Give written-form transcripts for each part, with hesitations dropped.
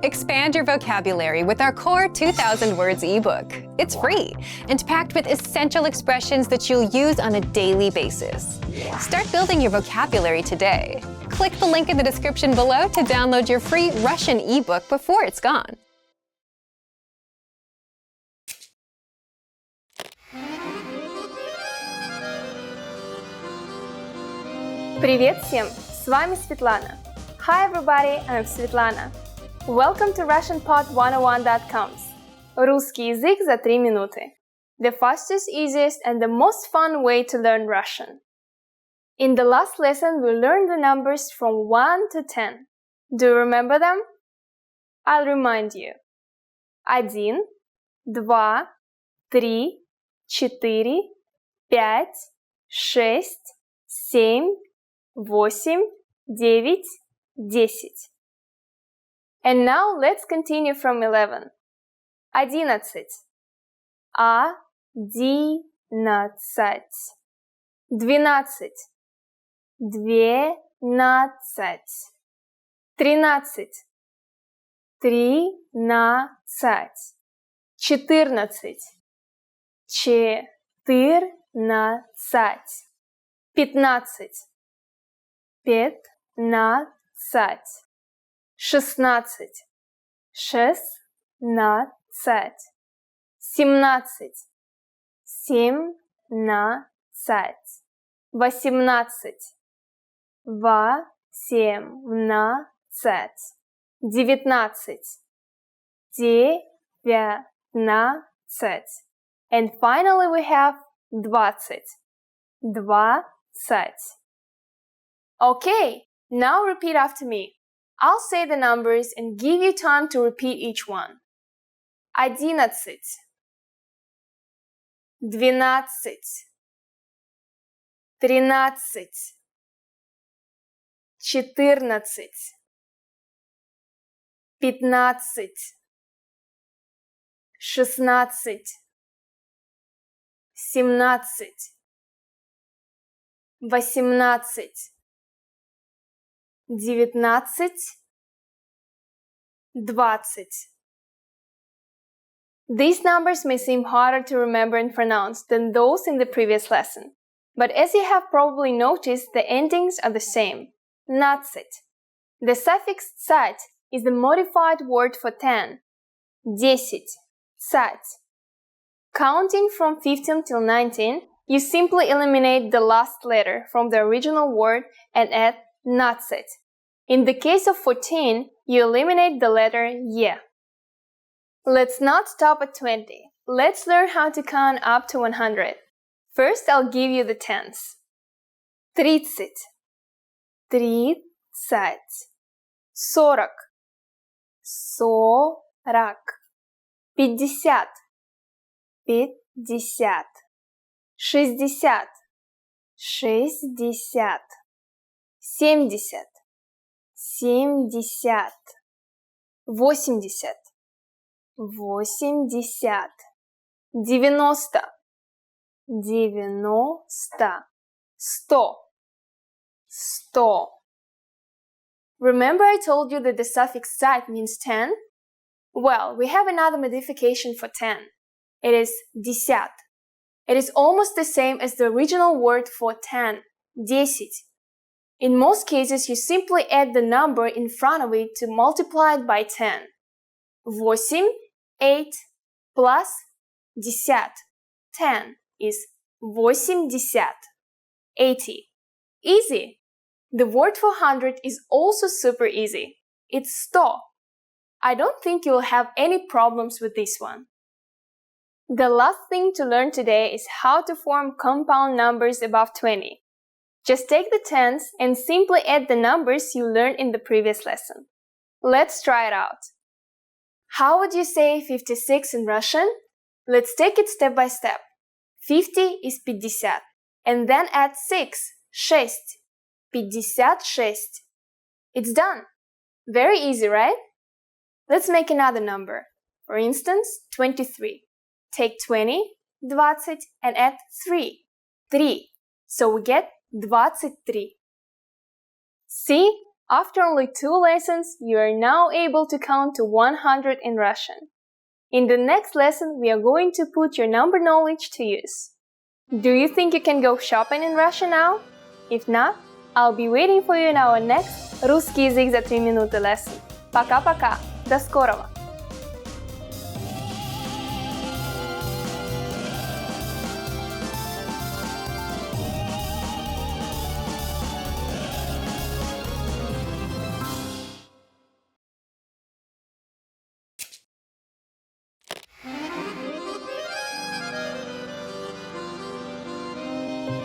Expand your vocabulary with our core 2,000 words ebook. It's free and packed with essential expressions that you'll use on a daily basis. Start building your vocabulary today. Click the link in the description below to download your free Russian ebook before it's gone. Привет всем! С вами Светлана. Hi everybody, I'm Svetlana. Welcome to RussianPod101.com's Русский язык за 3 минуты. The fastest, easiest, and the most fun way to learn Russian. In the last lesson, we learned the numbers from 1 to 10. Do you remember them? I'll remind you. 1, 2, 3, 4, 5, 6, 7, 8, 9, 10. And now let's continue from 11. 11. 11. 12. 12. 13. 13. 14. 14. 15. 15. 16, 16, 17, 17, 18, 18, 19, 19, and finally we have 20, 20. Okay, now repeat after me. I'll say the numbers and give you time to repeat each one. 11, 12, 13, 14, 15, 16, 17, 18, 19, 20. These numbers may seem harder to remember and pronounce than those in the previous lesson, but as you have probably noticed, the endings are the same. 19. The suffix tsat is the modified word for 10. 10. Tsat. Counting from 15 till 19, you simply eliminate the last letter from the original word and add 19. In the case of 14, you eliminate the letter ye. Let's not stop at 20. Let's learn how to count up to 100. First, I'll give you the tens. 30, 30, 40, 40, 50, 50, 60, 60, 70, 70, 80, 80, 90, 90, 100, 100. Remember I told you that the suffix "sat" means 10? Well, we have another modification for 10. It is десят. It is almost the same as the original word for 10, 10. In most cases, you simply add the number in front of it to multiply it by 10. 8, 8, plus десят, 10, is 80, 80. Easy! The word for 100 is also super easy. It's 100. I don't think you will have any problems with this one. The last thing to learn today is how to form compound numbers above 20. Just take the tens and simply add the numbers you learned in the previous lesson. Let's try it out. How would you say 56 in Russian? Let's take it step by step. 50 is 50, and then add 6, 6, 56. It's done. Very easy, right? Let's make another number. For instance, 23. Take 20, 20, and add 3, 3. So we get 23. See? After only 2 lessons, you are now able to count to 100 in Russian. In the next lesson, we are going to put your number knowledge to use. Do you think you can go shopping in Russia now? If not, I'll be waiting for you in our next «Русский язык за 3 минуты» lesson. Пока-пока! До скорого!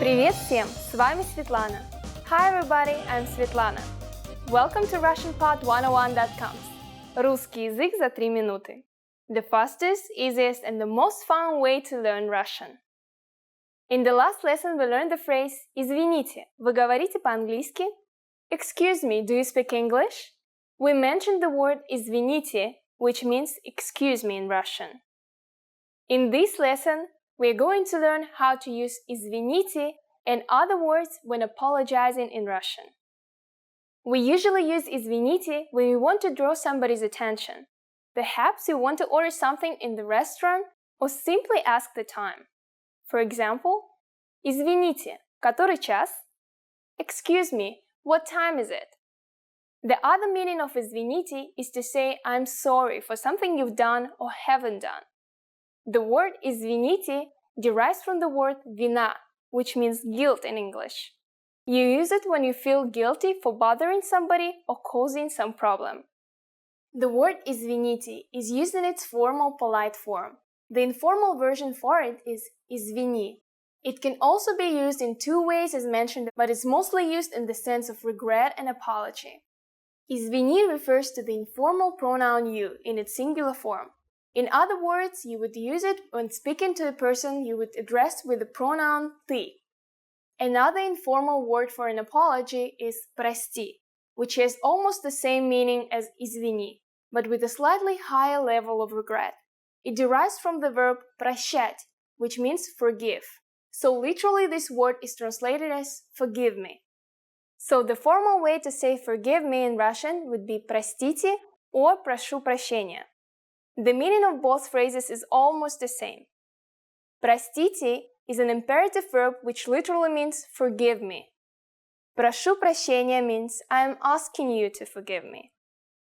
Привет всем! С вами Светлана. Hi everybody, I'm Svetlana. Welcome to RussianPod101.com. Русский язык за 3 минуты. The fastest, easiest, and the most fun way to learn Russian. In the last lesson, we learned the phrase «Извините». Вы говорите по-английски? Excuse me, do you speak English? We mentioned the word «извините», which means excuse me in Russian. In this lesson, we're going to learn how to use «извините» and other words when apologizing in Russian. We usually use «извините» when we want to draw somebody's attention. Perhaps you want to order something in the restaurant or simply ask the time. For example, «Извините, который час?» Excuse me, what time is it? The other meaning of «извините» is to say I'm sorry for something you've done or haven't done. The word «извините» derives from the word «вина», which means guilt in English. You use it when you feel guilty for bothering somebody or causing some problem. The word «извините» is used in its formal polite form. The informal version for it is «извини». It can also be used in 2 ways as mentioned, but is mostly used in the sense of regret and apology. «Извини» refers to the informal pronoun «you» in its singular form. In other words, you would use it when speaking to a person you would address with the pronoun «ты». Another informal word for an apology is «прости», which has almost the same meaning as «извини», but with a slightly higher level of regret. It derives from the verb «прощать», which means forgive. So literally this word is translated as «forgive me». So the formal way to say «forgive me» in Russian would be «простите» or «прошу прощения». The meaning of both phrases is almost the same. «Простите» is an imperative verb which literally means «forgive me». «Прошу прощения» means I am asking you to forgive me.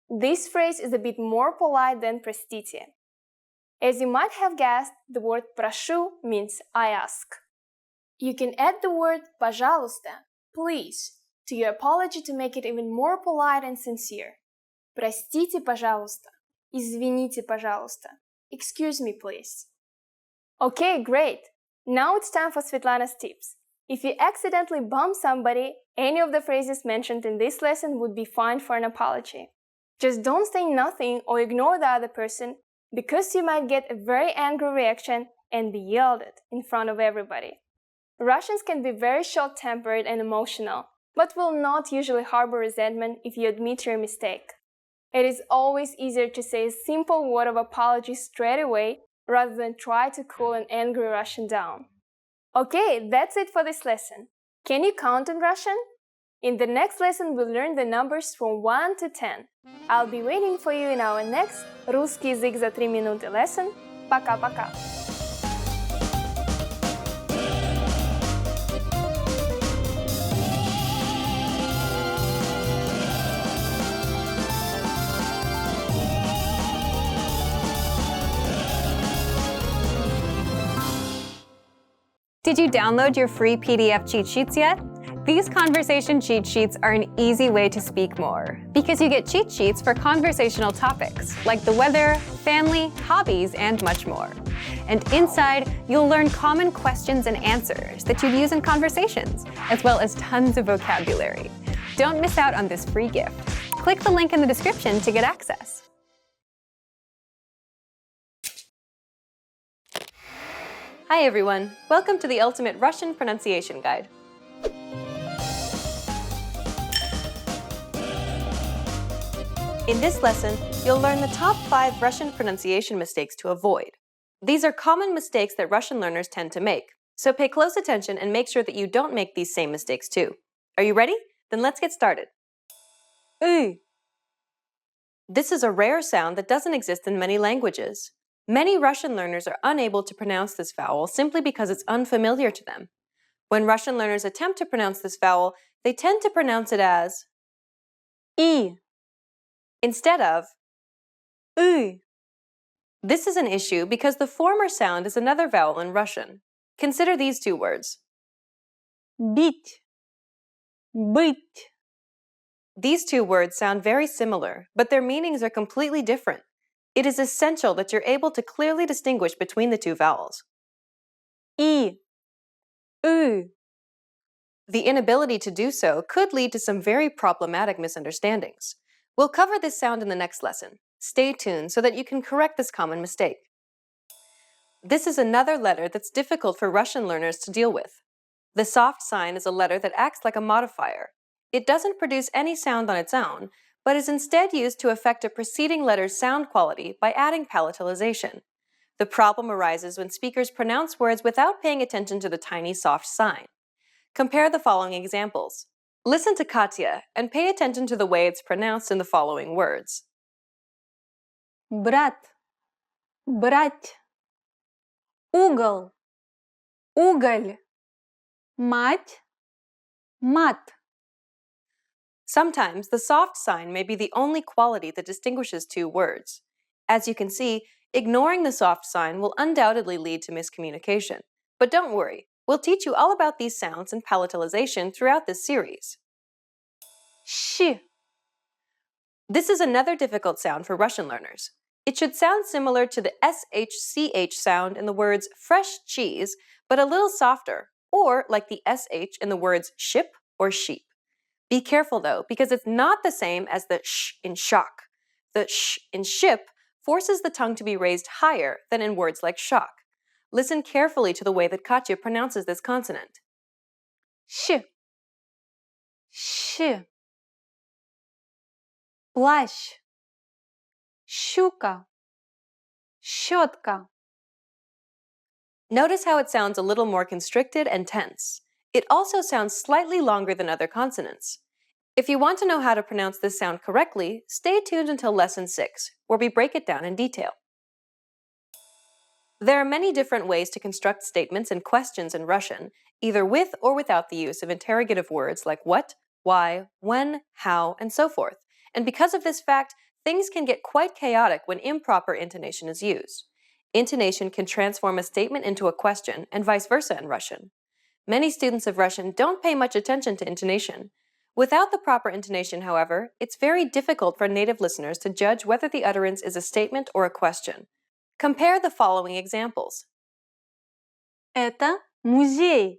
This phrase is a bit more polite than «простите». As you might have guessed, the word «прошу» means I ask. You can add the word «пожалуйста», please, to your apology to make it even more polite and sincere. «Простите, пожалуйста». Извините, пожалуйста. Excuse me, please. Okay, great. Now it's time for Svetlana's tips. If you accidentally bump somebody, any of the phrases mentioned in this lesson would be fine for an apology. Just don't say nothing or ignore the other person because you might get a very angry reaction and be yelled at in front of everybody. Russians can be very short-tempered and emotional, but will not usually harbor resentment if you admit your mistake. It is always easier to say a simple word of apology straight away rather than try to cool an angry Russian down. Okay, that's it for this lesson. Can you count in Russian? In the next lesson, we'll learn the numbers from 1 to 10. I'll be waiting for you in our next «Русский язык за 3 минуты» lesson. Пока-пока! Did you download your free PDF cheat sheets yet? These conversation cheat sheets are an easy way to speak more, because you get cheat sheets for conversational topics like the weather, family, hobbies, and much more. And inside, you'll learn common questions and answers that you'd use in conversations, as well as tons of vocabulary. Don't miss out on this free gift. Click the link in the description to get access. Hi everyone, welcome to the Ultimate Russian Pronunciation Guide. In this lesson, you'll learn the top 5 Russian pronunciation mistakes to avoid. These are common mistakes that Russian learners tend to make, so pay close attention and make sure that you don't make these same mistakes too. Are you ready? Then let's get started. Ü. This is a rare sound that doesn't exist in many languages. Many Russian learners are unable to pronounce this vowel simply because it's unfamiliar to them. When Russian learners attempt to pronounce this vowel, they tend to pronounce it as I instead of Ü. This is an issue because the former sound is another vowel in Russian. Consider these two words. Бить, быть. These two words sound very similar, but their meanings are completely different. It is essential that you're able to clearly distinguish between the two vowels. I, Ü. The inability to do so could lead to some very problematic misunderstandings. We'll cover this sound in the next lesson. Stay tuned so that you can correct this common mistake. This is another letter that's difficult for Russian learners to deal with. The soft sign is a letter that acts like a modifier. It doesn't produce any sound on its own, but is instead used to affect a preceding letter's sound quality by adding palatalization. The problem arises when speakers pronounce words without paying attention to the tiny soft sign. Compare the following examples. Listen to Katya and pay attention to the way it's pronounced in the following words. Брат, брать. Угол, уголь. Мать, мат. Sometimes the soft sign may be the only quality that distinguishes two words. As you can see, ignoring the soft sign will undoubtedly lead to miscommunication. But don't worry, we'll teach you all about these sounds and palatalization throughout this series. Sh. This is another difficult sound for Russian learners. It should sound similar to the SH-CH sound in the words fresh cheese, but a little softer, or like the SH in the words ship or sheep. Be careful though, because it's not the same as the sh in shock. The sh in ship forces the tongue to be raised higher than in words like shock. Listen carefully to the way that Katya pronounces this consonant. Sh. Sh. Плащ. Щука. Щетка. Notice how it sounds a little more constricted and tense. It also sounds slightly longer than other consonants. If you want to know how to pronounce this sound correctly, stay tuned until Lesson 6, where we break it down in detail. There are many different ways to construct statements and questions in Russian, either with or without the use of interrogative words like what, why, when, how, and so forth. And because of this fact, things can get quite chaotic when improper intonation is used. Intonation can transform a statement into a question, and vice versa in Russian. Many students of Russian don't pay much attention to intonation. Without the proper intonation, however, it's very difficult for native listeners to judge whether the utterance is a statement or a question. Compare the following examples. Это музей.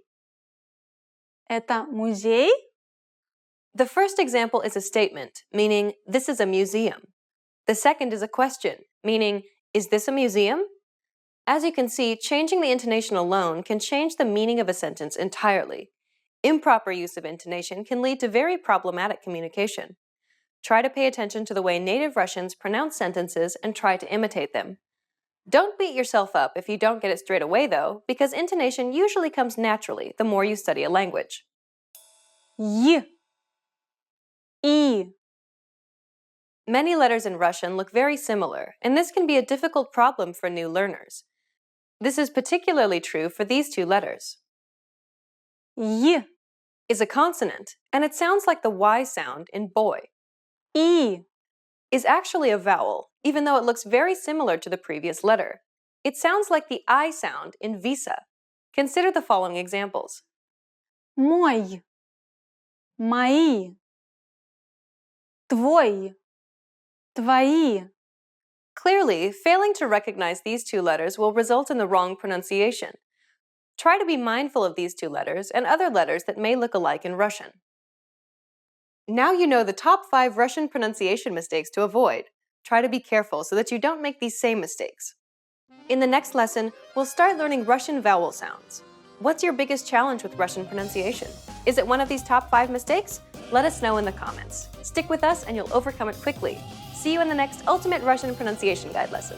Это музей? The first example is a statement, meaning this is a museum. The second is a question, meaning is this a museum? As you can see, changing the intonation alone can change the meaning of a sentence entirely. Improper use of intonation can lead to very problematic communication. Try to pay attention to the way native Russians pronounce sentences and try to imitate them. Don't beat yourself up if you don't get it straight away, though, because intonation usually comes naturally the more you study a language. Y. I. Many letters in Russian look very similar, and this can be a difficult problem for new learners. This is particularly true for these two letters. Y is a consonant, and it sounds like the Y sound in boy. I is actually a vowel, even though it looks very similar to the previous letter. It sounds like the I sound in visa. Consider the following examples. Мой. Мои. Твой. Твои. Clearly, failing to recognize these two letters will result in the wrong pronunciation. Try to be mindful of these two letters and other letters that may look alike in Russian. Now you know the top 5 Russian pronunciation mistakes to avoid. Try to be careful so that you don't make these same mistakes. In the next lesson, we'll start learning Russian vowel sounds. What's your biggest challenge with Russian pronunciation? Is it one of these top 5 mistakes? Let us know in the comments. Stick with us and you'll overcome it quickly. See you in the next Ultimate Russian Pronunciation Guide lesson.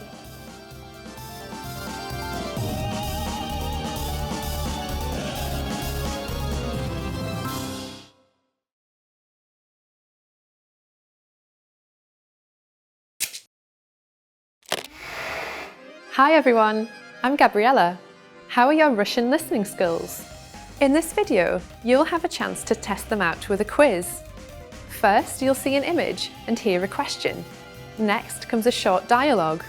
Hi everyone, I'm Gabriella. How are your Russian listening skills? In this video, you'll have a chance to test them out with a quiz. First, you'll see an image and hear a question. Next comes a short dialogue.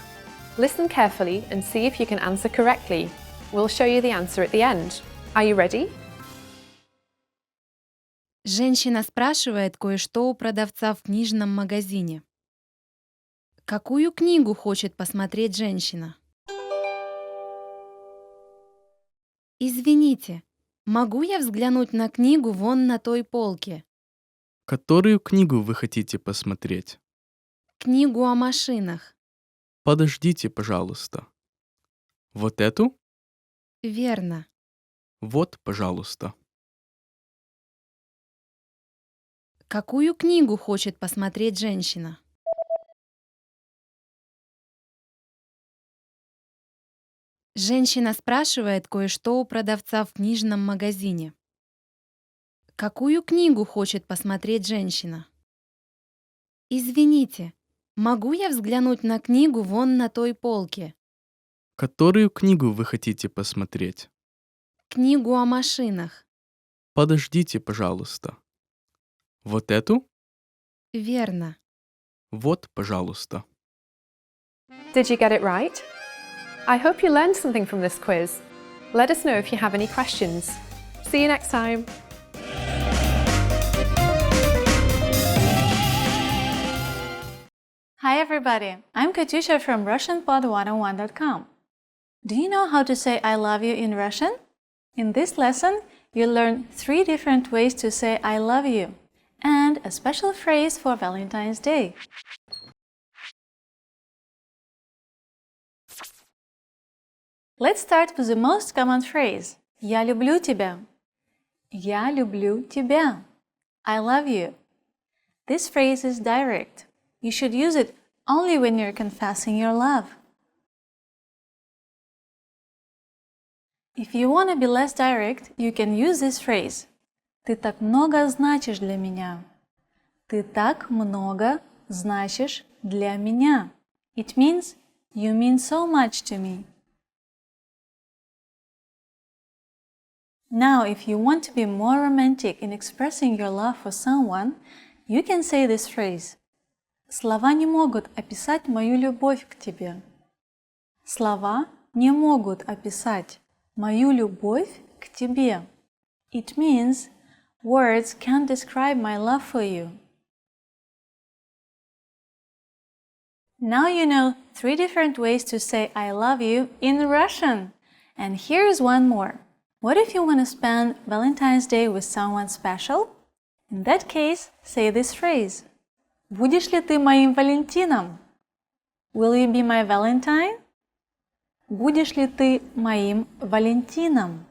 Listen carefully and see if you can answer correctly. We'll show you the answer at the end. Are you ready? Женщина спрашивает кое-что у продавца в книжном магазине. Какую книгу хочет посмотреть женщина? Извините, могу я взглянуть на книгу вон на той полке? Которую книгу вы хотите посмотреть? Книгу о машинах. Подождите, пожалуйста. Вот эту? Верно. Вот, пожалуйста. Какую книгу хочет посмотреть женщина? Женщина спрашивает кое-что у продавца в книжном магазине. Какую книгу хочет посмотреть женщина? Извините, могу я взглянуть на книгу вон на той полке? Которую книгу вы хотите посмотреть? Книгу о машинах. Подождите, пожалуйста. Вот эту? Верно. Вот, пожалуйста. Did you get it right? I hope you learned something from this quiz. Let us know if you have any questions. See you next time. Hi everybody, I'm Katusha from RussianPod101.com. Do you know how to say I love you in Russian? In this lesson, you'll learn 3 different ways to say I love you and a special phrase for Valentine's Day. Let's start with the most common phrase. Я люблю тебя. Я люблю тебя. I love you. This phrase is direct. You should use it only when you're confessing your love. If you want to be less direct, you can use this phrase. Ты так много значишь для меня. Ты так много значишь для меня. It means you mean so much to me. Now, if you want to be more romantic in expressing your love for someone, you can say this phrase. Слова не могут описать мою любовь к тебе. Слова не могут описать мою любовь к тебе. It means words can't describe my love for you. Now you know 3 different ways to say I love you in Russian. And here's one more. What if you want to spend Valentine's Day with someone special? In that case, say this phrase. Будешь ли ты моим Валентином? Will you be my Valentine? Будешь ли ты моим Валентином?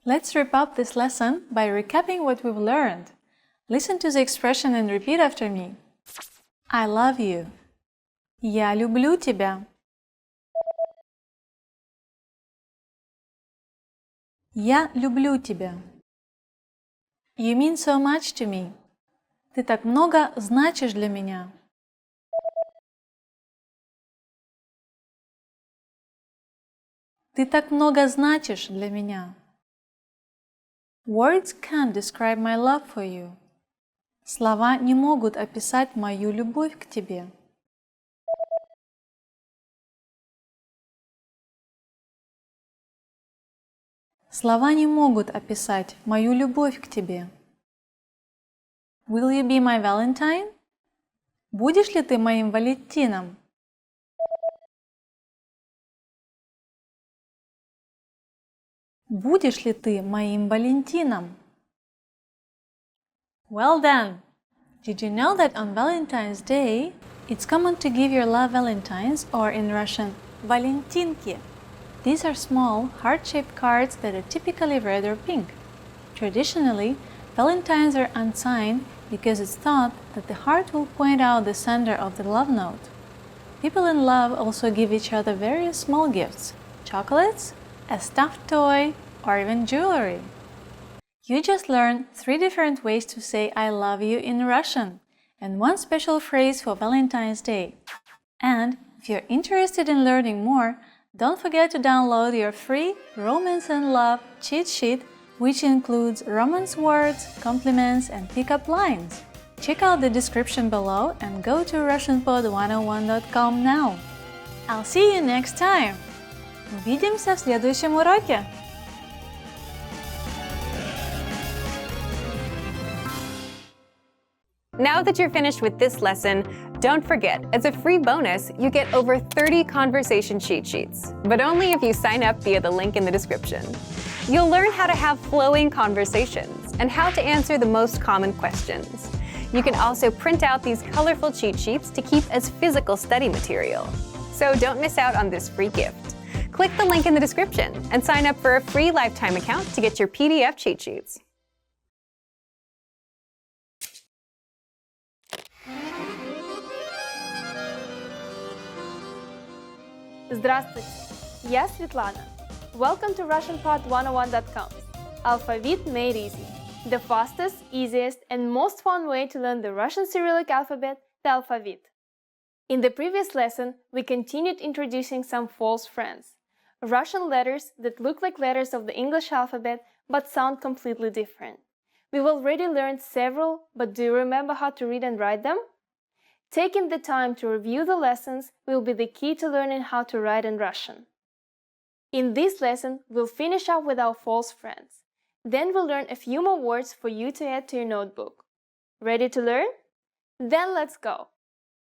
Let's wrap up this lesson by recapping what we've learned. Listen to the expression and repeat after me. I love you. Я люблю тебя. Я люблю тебя. You mean so much to me. Ты так много значишь для меня. Ты так много значишь для меня. Words can't describe my love for you. Слова не могут описать мою любовь к тебе. Слова не могут описать мою любовь к тебе. Will you be my Valentine? Будешь ли ты моим Валентином? Будешь ли ты моим Валентином? Well done! Did you know that on Valentine's Day, it's common to give your love valentines, or in Russian, valentinki? These are small, heart-shaped cards that are typically red or pink. Traditionally, valentines are unsigned because it's thought that the heart will point out the sender of the love note. People in love also give each other various small gifts, chocolates, a stuffed toy, or even jewelry. You just learned 3 different ways to say I love you in Russian and 1 special phrase for Valentine's Day. And if you're interested in learning more, don't forget to download your free Romance and Love cheat sheet, which includes romance words, compliments, and pickup lines. Check out the description below and go to RussianPod101.com now. I'll see you next time! Увидимся в следующем уроке! Now that you're finished with this lesson, don't forget, as a free bonus, you get over 30 conversation cheat sheets, but only if you sign up via the link in the description. You'll learn how to have flowing conversations and how to answer the most common questions. You can also print out these colorful cheat sheets to keep as physical study material. So don't miss out on this free gift. Click the link in the description and sign up for a free lifetime account to get your PDF cheat sheets. Здравствуйте, я Светлана. Welcome to RussianPod101.com. Alphabet made easy. The fastest, easiest, and most fun way to learn the Russian Cyrillic alphabet, the alphabet. In the previous lesson, we continued introducing some false friends, Russian letters that look like letters of the English alphabet but sound completely different. We've already learned several, but do you remember how to read and write them? Taking the time to review the lessons will be the key to learning how to write in Russian. In this lesson, we'll finish up with our false friends. Then we'll learn a few more words for you to add to your notebook. Ready to learn? Then let's go!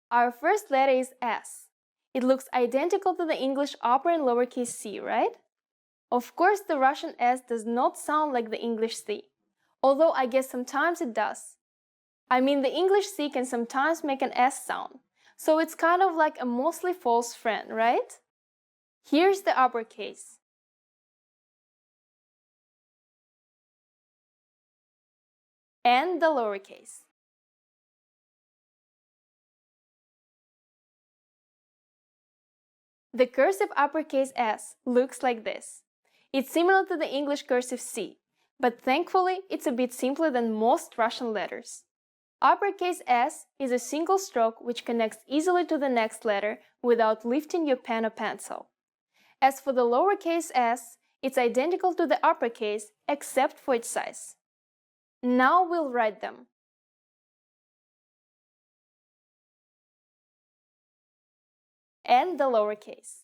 Our first letter is S. It looks identical to the English upper and lowercase c, right? Of course, the Russian S does not sound like the English C, although I guess sometimes it does. I mean, the English C can sometimes make an S sound, so it's kind of like a mostly false friend, right? Here's the uppercase. And the lowercase. The cursive uppercase S looks like this. It's similar to the English cursive C, but thankfully it's a bit simpler than most Russian letters. Uppercase S is a single stroke which connects easily to the next letter without lifting your pen or pencil. As for the lowercase s, it's identical to the uppercase except for its size. Now we'll write them. And the lowercase.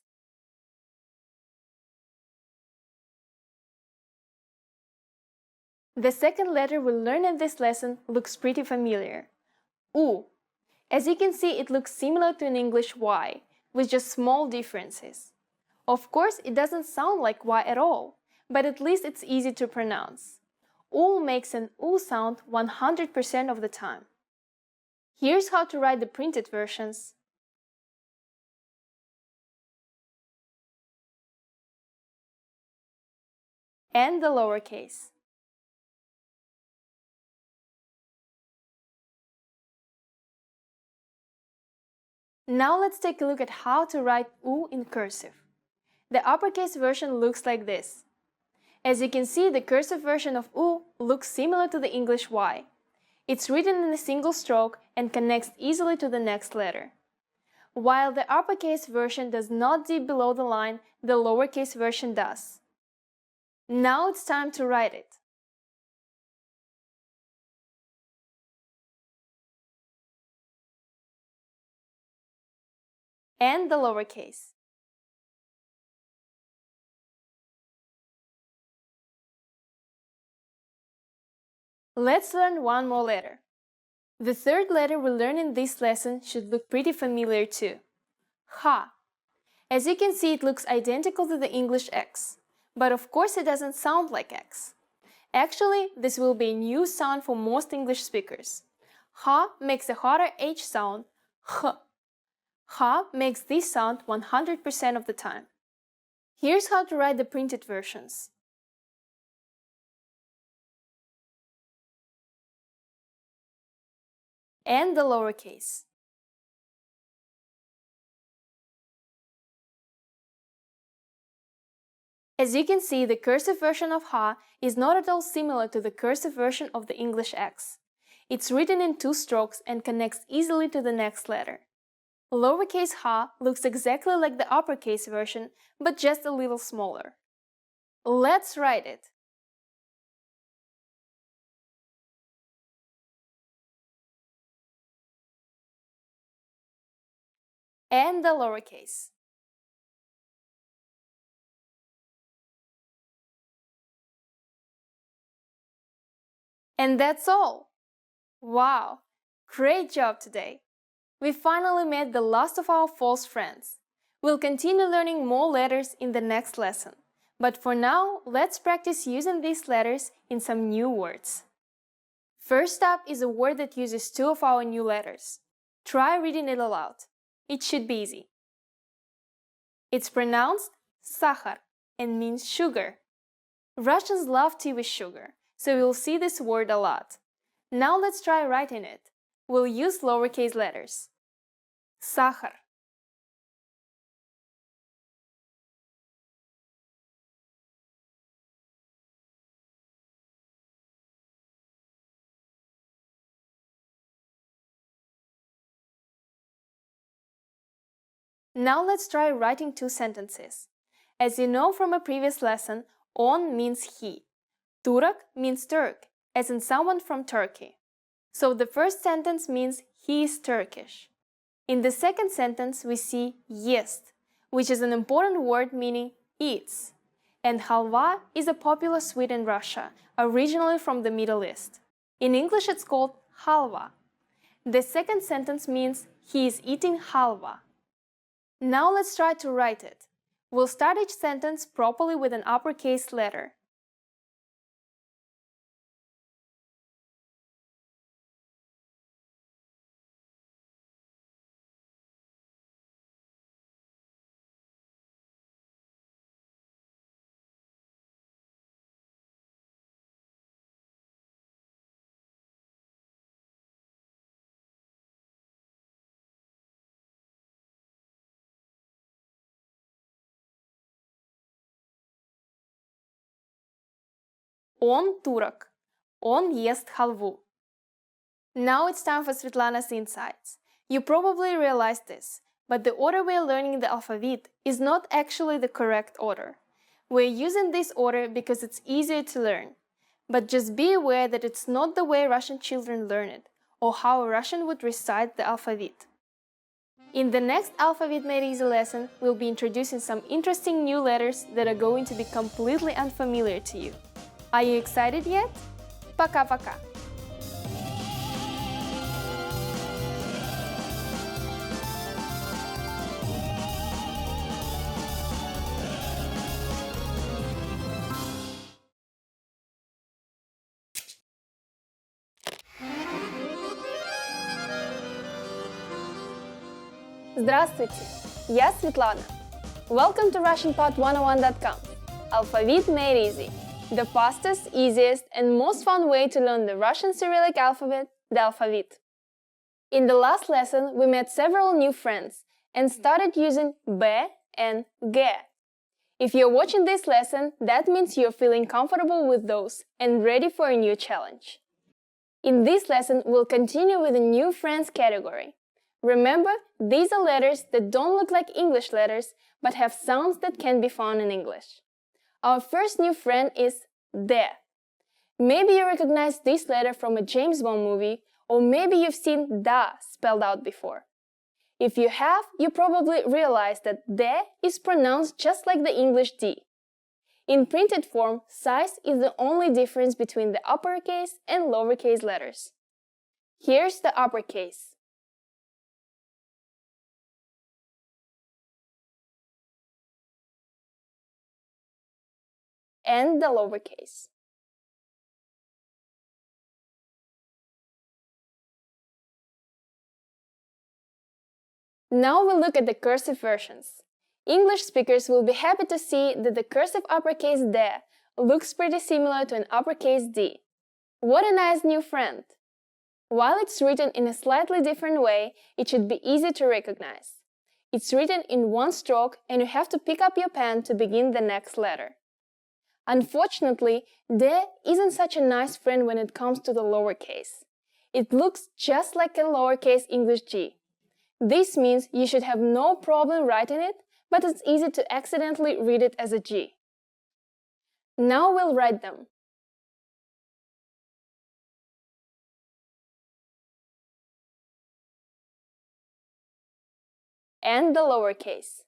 The second letter we'll learn in this lesson looks pretty familiar. U. As you can see, it looks similar to an English Y, with just small differences. Of course, it doesn't sound like Y at all, but at least it's easy to pronounce. U makes an U sound 100% of the time. Here's how to write the printed versions. And the lowercase. Now let's take a look at how to write U in cursive. The uppercase version looks like this. As you can see, the cursive version of U looks similar to the English Y. It's written in a single stroke and connects easily to the next letter. While the uppercase version does not dip below the line, the lowercase version does. Now it's time to write it. And the lowercase. Let's learn one more letter. The third letter we learn in this lesson should look pretty familiar too. Ha. As you can see, it looks identical to the English X, but of course it doesn't sound like X. Actually, this will be a new sound for most English speakers. Ha makes a harder H sound, H. Ha makes this sound 100% of the time. Here's how to write the printed versions. And the lowercase. As you can see, the cursive version of Ha is not at all similar to the cursive version of the English X. It's written in two strokes and connects easily to the next letter. Lowercase h looks exactly like the uppercase version, but just a little smaller. Let's write it. And the lowercase. And that's all! Wow! Great job today! We finally met the last of our false friends. We'll continue learning more letters in the next lesson. But for now, let's practice using these letters in some new words. First up is a word that uses two of our new letters. Try reading it aloud. It should be easy. It's pronounced сахар and means sugar. Russians love tea with sugar, so you'll see this word a lot. Now let's try writing it. We'll use lowercase letters. Сахар. Now let's try writing two sentences. As you know from a previous lesson, on means he. Turk means Turk, as in someone from Turkey. So the first sentence means he is Turkish. In the second sentence, we see есть, which is an important word meaning eats. And halva is a popular sweet in Russia, originally from the Middle East. In English, it's called halva. The second sentence means he is eating halva. Now let's try to write it. We'll start each sentence properly with an uppercase letter. Он турок. Он ест халву. Now it's time for Svetlana's insights. You probably realized this, but the order we're learning the alphabet is not actually the correct order. We're using this order because it's easier to learn. But just be aware that it's not the way Russian children learn it, or how a Russian would recite the alphabet. In the next Alphabet Made Easy lesson, we'll be introducing some interesting new letters that are going to be completely unfamiliar to you. Are you excited yet? Пока-пока! Здравствуйте! Я Светлана. Welcome to RussianPod101.com. Alphabet Made Easy. The fastest, easiest, and most fun way to learn the Russian Cyrillic alphabet, the alphabet. In the last lesson, we met several new friends and started using B and G. If you're watching this lesson, that means you're feeling comfortable with those and ready for a new challenge. In this lesson, we'll continue with a new friends category. Remember, these are letters that don't look like English letters, but have sounds that can be found in English. Our first new friend is D. Maybe you recognize this letter from a James Bond movie, or maybe you've seen da spelled out before. If you have, you probably realize that D is pronounced just like the English D. In printed form, size is the only difference between the uppercase and lowercase letters. Here's the uppercase. And the lowercase. Now we'll look at the cursive versions. English speakers will be happy to see that the cursive uppercase D looks pretty similar to an uppercase D. What a nice new friend! While it's written in a slightly different way, it should be easy to recognize. It's written in one stroke and you have to pick up your pen to begin the next letter. Unfortunately, D isn't such a nice friend when it comes to the lowercase. It looks just like a lowercase English G. This means you should have no problem writing it, but it's easy to accidentally read it as a G. Now we'll write them. And the lowercase.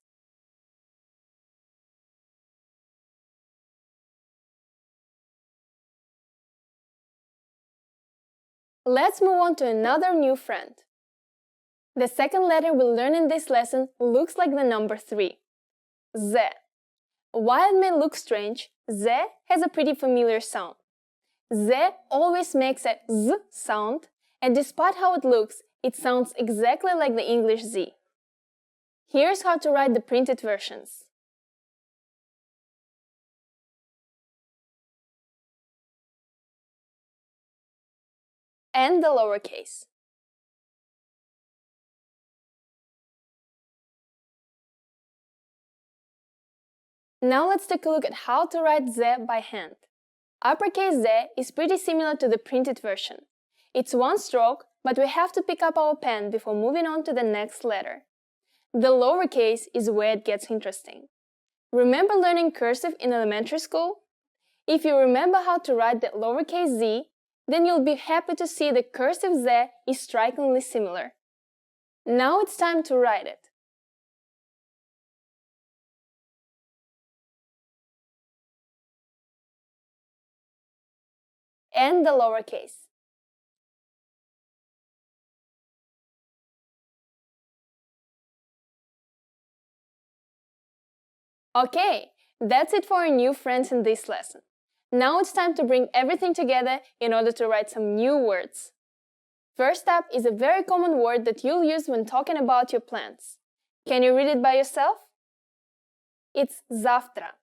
Let's move on to another new friend. The second letter we'll learn in this lesson looks like the number 3. Z. While it may look strange, Z has a pretty familiar sound. Z always makes a Z sound, and despite how it looks, it sounds exactly like the English Z. Here's how to write the printed versions. And the lowercase. Now let's take a look at how to write Z by hand. Uppercase Z is pretty similar to the printed version. It's one stroke, but we have to pick up our pen before moving on to the next letter. The lowercase is where it gets interesting. Remember learning cursive in elementary school? If you remember how to write the lowercase z, then you'll be happy to see the cursive Z is strikingly similar. Now it's time to write it. And the lowercase. Okay, that's it for our new friends in this lesson. Now it's time to bring everything together in order to write some new words. First up is a very common word that you'll use when talking about your plans. Can you read it by yourself? It's завтра.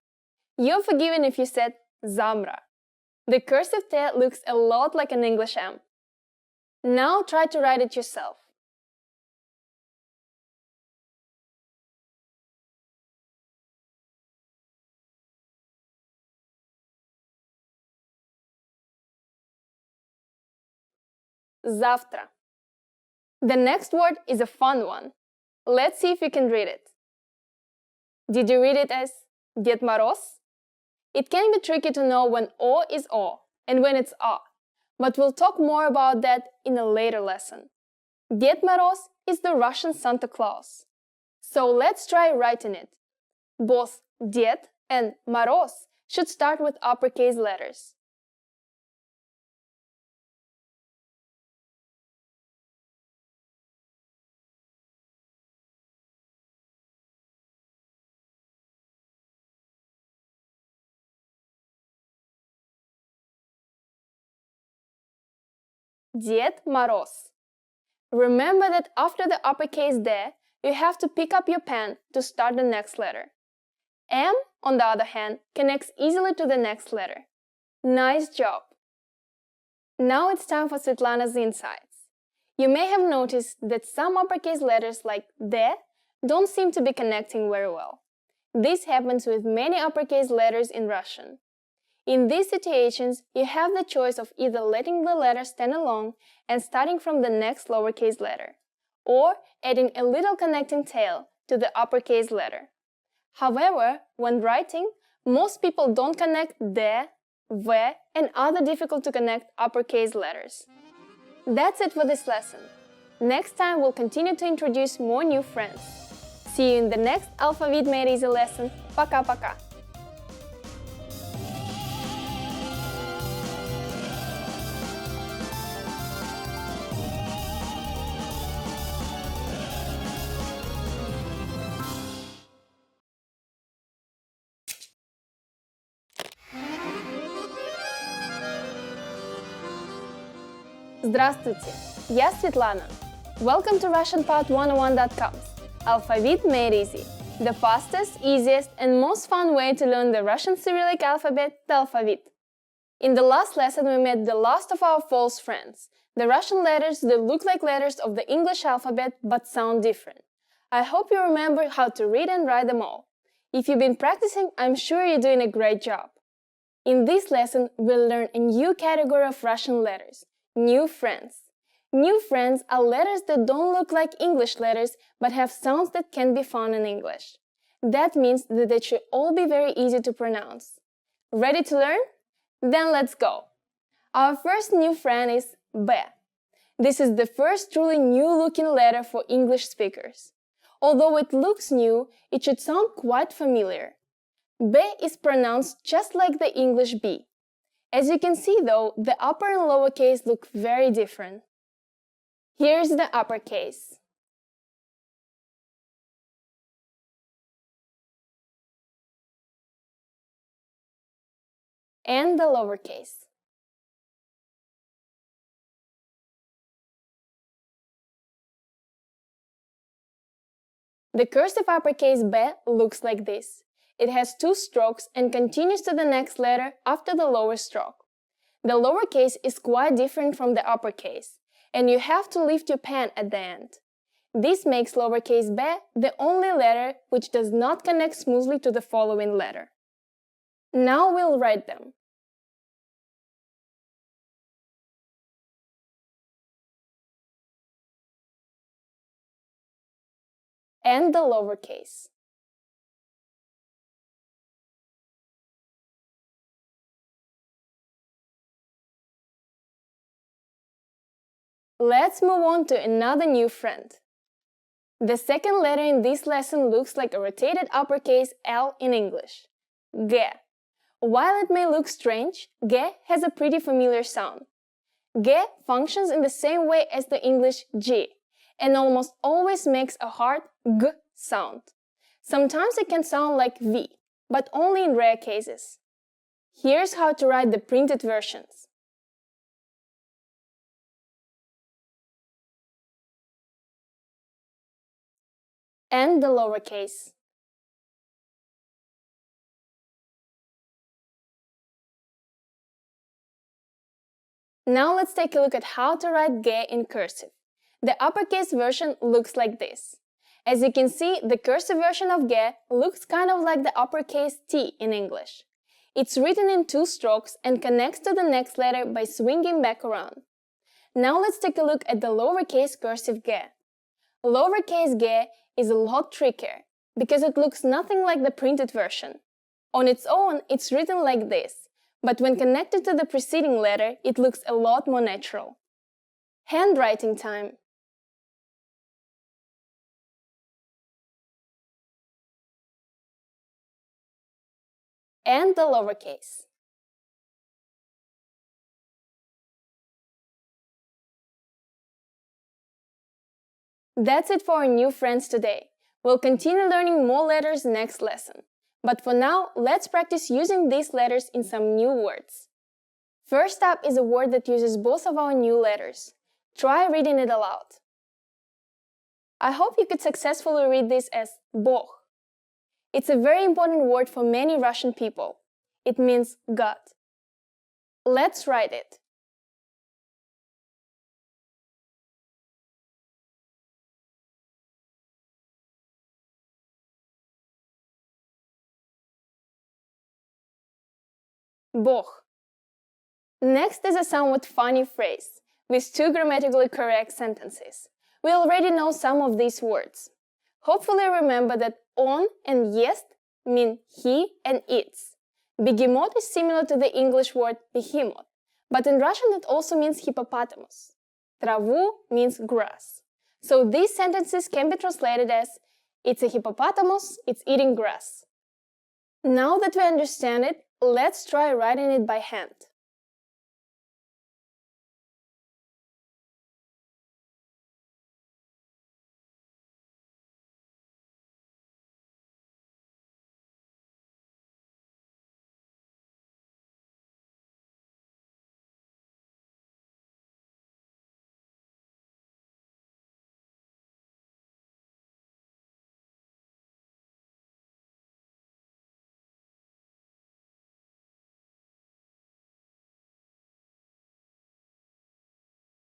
You're forgiven if you said zamra. The cursive T looks a lot like an English M. Now try to write it yourself. Завтра. The next word is a fun one. Let's see if you can read it. Did you read it as Дед Мороз? It can be tricky to know when O is O and when it's A, but we'll talk more about that in a later lesson. Дед Мороз is the Russian Santa Claus. So let's try writing it. Both Дед and Мороз should start with uppercase letters. Дед Мороз. Remember that after the uppercase D, you have to pick up your pen to start the next letter. M, on the other hand, connects easily to the next letter. Nice job! Now it's time for Svetlana's insights. You may have noticed that some uppercase letters like D don't seem to be connecting very well. This happens with many uppercase letters in Russian. In these situations, you have the choice of either letting the letter stand alone and starting from the next lowercase letter, or adding a little connecting tail to the uppercase letter. However, when writing, most people don't connect D, V, and other difficult to connect uppercase letters. That's it for this lesson. Next time we'll continue to introduce more new friends. See you in the next Alphabet Made Easy lesson. Пока-пока! Здравствуйте! Я Светлана. Welcome to RussianPod101.com's Alphabet Made Easy, the fastest, easiest, and most fun way to learn the Russian Cyrillic alphabet, the alphabet. In the last lesson, we met the last of our false friends, the Russian letters that look like letters of the English alphabet but sound different. I hope you remember how to read and write them all. If you've been practicing, I'm sure you're doing a great job. In this lesson, we'll learn a new category of Russian letters, new friends. New friends are letters that don't look like English letters but have sounds that can be found in English. That means that they should all be very easy to pronounce. Ready to learn? Then let's go! Our first new friend is B. This is the first truly new-looking letter for English speakers. Although it looks new, it should sound quite familiar. B is pronounced just like the English B. As you can see though, the upper and lower case look very different. Here's the uppercase. And the lowercase. The cursive uppercase B looks like this. It has two strokes and continues to the next letter after the lower stroke. The lowercase is quite different from the uppercase, and you have to lift your pen at the end. This makes lowercase b the only letter which does not connect smoothly to the following letter. Now we'll write them. And the lowercase. Let's move on to another new friend. The second letter in this lesson looks like a rotated uppercase L in English. G. While it may look strange, G has a pretty familiar sound. G functions in the same way as the English G, and almost always makes a hard G sound. Sometimes it can sound like V, but only in rare cases. Here's how to write the printed versions. And the lowercase. Now let's take a look at how to write G in cursive. The uppercase version looks like this. As you can see, the cursive version of G looks kind of like the uppercase T in English. It's written in two strokes and connects to the next letter by swinging back around. Now let's take a look at the lowercase cursive G. Lowercase g is a lot trickier because it looks nothing like the printed version. On its own, it's written like this, but when connected to the preceding letter, it looks a lot more natural. Handwriting time. And the lowercase. That's it for our new friends today. We'll continue learning more letters next lesson. But for now, let's practice using these letters in some new words. First up is a word that uses both of our new letters. Try reading it aloud. I hope you could successfully read this as Bog. It's a very important word for many Russian people. It means God. Let's write it. Bog. Next is a somewhat funny phrase with two grammatically correct sentences. We already know some of these words. Hopefully remember that on and jest mean he and its. Behemoth is similar to the English word behemoth, but in Russian it also means hippopotamus. Travu means grass. So these sentences can be translated as it's a hippopotamus, it's eating grass. Now that we understand it, let's try writing it by hand.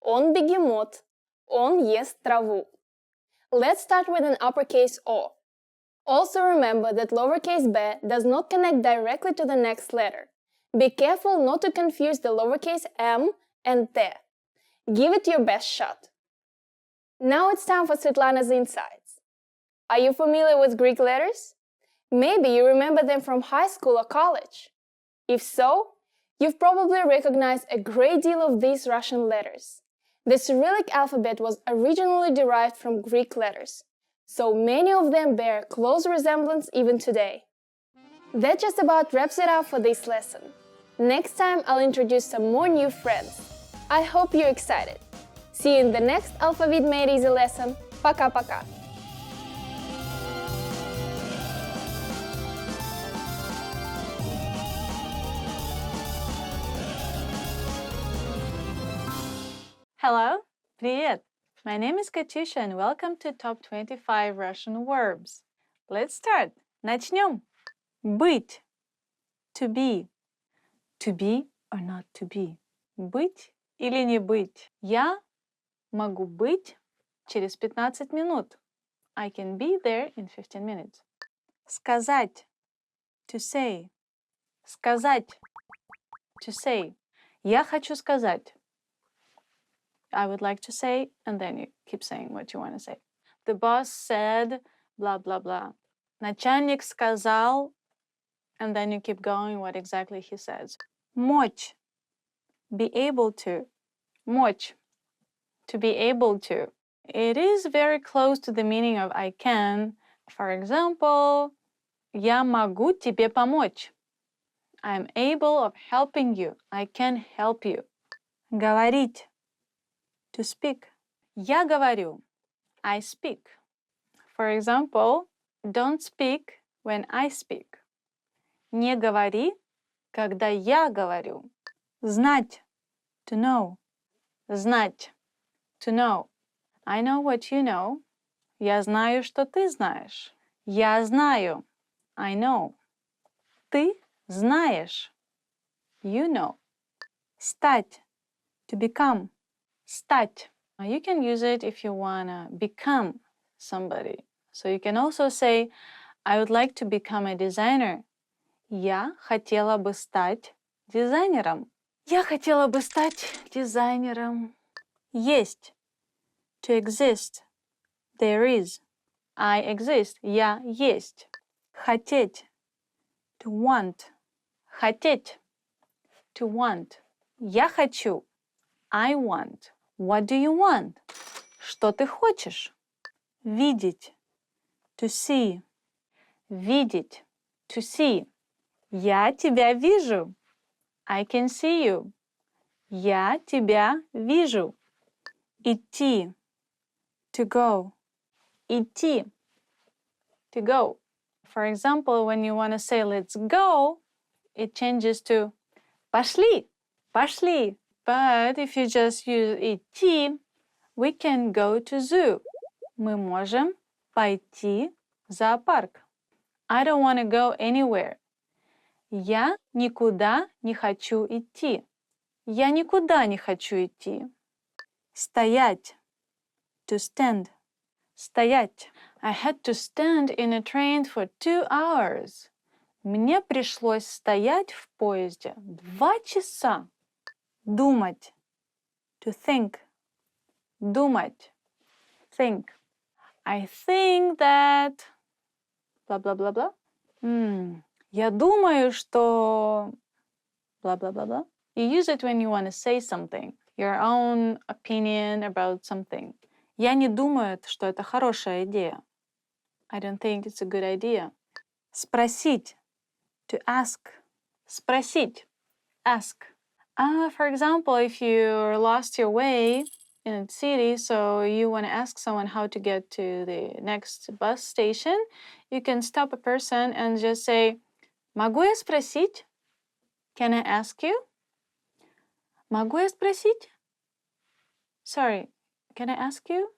Он бегемот. Он ест траву. Let's start with an uppercase O. Also remember that lowercase b does not connect directly to the next letter. Be careful not to confuse the lowercase m and t. Give it your best shot. Now it's time for Svetlana's insights. Are you familiar with Greek letters? Maybe you remember them from high school or college. If so, you've probably recognized a great deal of these Russian letters. The Cyrillic alphabet was originally derived from Greek letters, so many of them bear close resemblance even today. That just about wraps it up for this lesson. Next time I'll introduce some more new friends. I hope you're excited. See you in the next Alphabet Made Easy lesson. Пока-пока! Hello, привет! My name is Katyusha and welcome to Top 25 Russian Verbs. Let's start. Начнем. Быть. To be. To be or not to be. Быть или не быть. Я могу быть через 15 минут. I can be there in 15 minutes. Сказать. To say. Сказать. To say. Я хочу сказать. I would like to say, and then you keep saying what you want to say. The boss said, blah, blah, blah. Начальник сказал, and then you keep going what exactly he says. Мочь. Be able to. Мочь. To be able to. It is very close to the meaning of I can. For example, я могу тебе помочь. I am able of helping you. I can help you. Говорить. To speak. Я говорю. I speak. For example, don't speak when I speak. Не говори, когда я говорю. Знать. To know. Знать. To know. I know what you know. Я знаю, что ты знаешь. Я знаю. I know. Ты знаешь. You know. Стать. To become. Стать. You can use it if you want to become somebody. So you can also say, I would like to become a designer. Я хотела бы стать дизайнером. Я хотела бы стать дизайнером. Есть. To exist. There is. I exist. Я есть. Хотеть. To want. Хотеть. To want. Я хочу. I want. What do you want? Что ты хочешь? Видеть. To see. Видеть. To see. Я тебя вижу. I can see you. Я тебя вижу. Идти. To go. Идти. To go. For example, when you want to say let's go, it changes to пошли. Пошли. But if you just use идти, we can go to zoo. Мы можем пойти в зоопарк. I don't want to go anywhere. Я никуда не хочу идти. Я никуда не хочу идти. Стоять. To stand. Стоять. I had to stand in a train for 2 hours. Мне пришлось стоять в поезде 2 часа. Думать. To think. Думать. Think. I think that... Blah, blah, blah, blah. Я думаю, что... Blah, blah, blah, blah. You use it when you want to say something. Your own opinion about something. Я не думаю, что это хорошая идея. I don't think it's a good idea. Спросить. To ask. Спросить. Ask. For example, if you lost your way in a city, so you want to ask someone how to get to the next bus station, you can stop a person and just say, могу я спросить? Can I ask you? Могу я спросить? Sorry, can I ask you?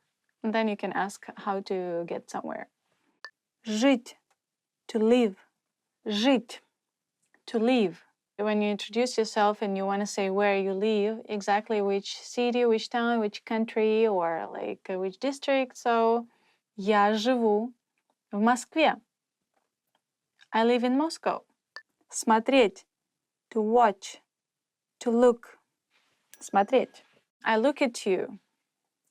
And then you can ask how to get somewhere. Жить. To live. Жить. To live. When you introduce yourself and you want to say where you live, exactly which city, which town, which country, or like which district. So, я живу в Москве. I live in Moscow. Смотреть. To watch. To look. Смотреть. I look at you.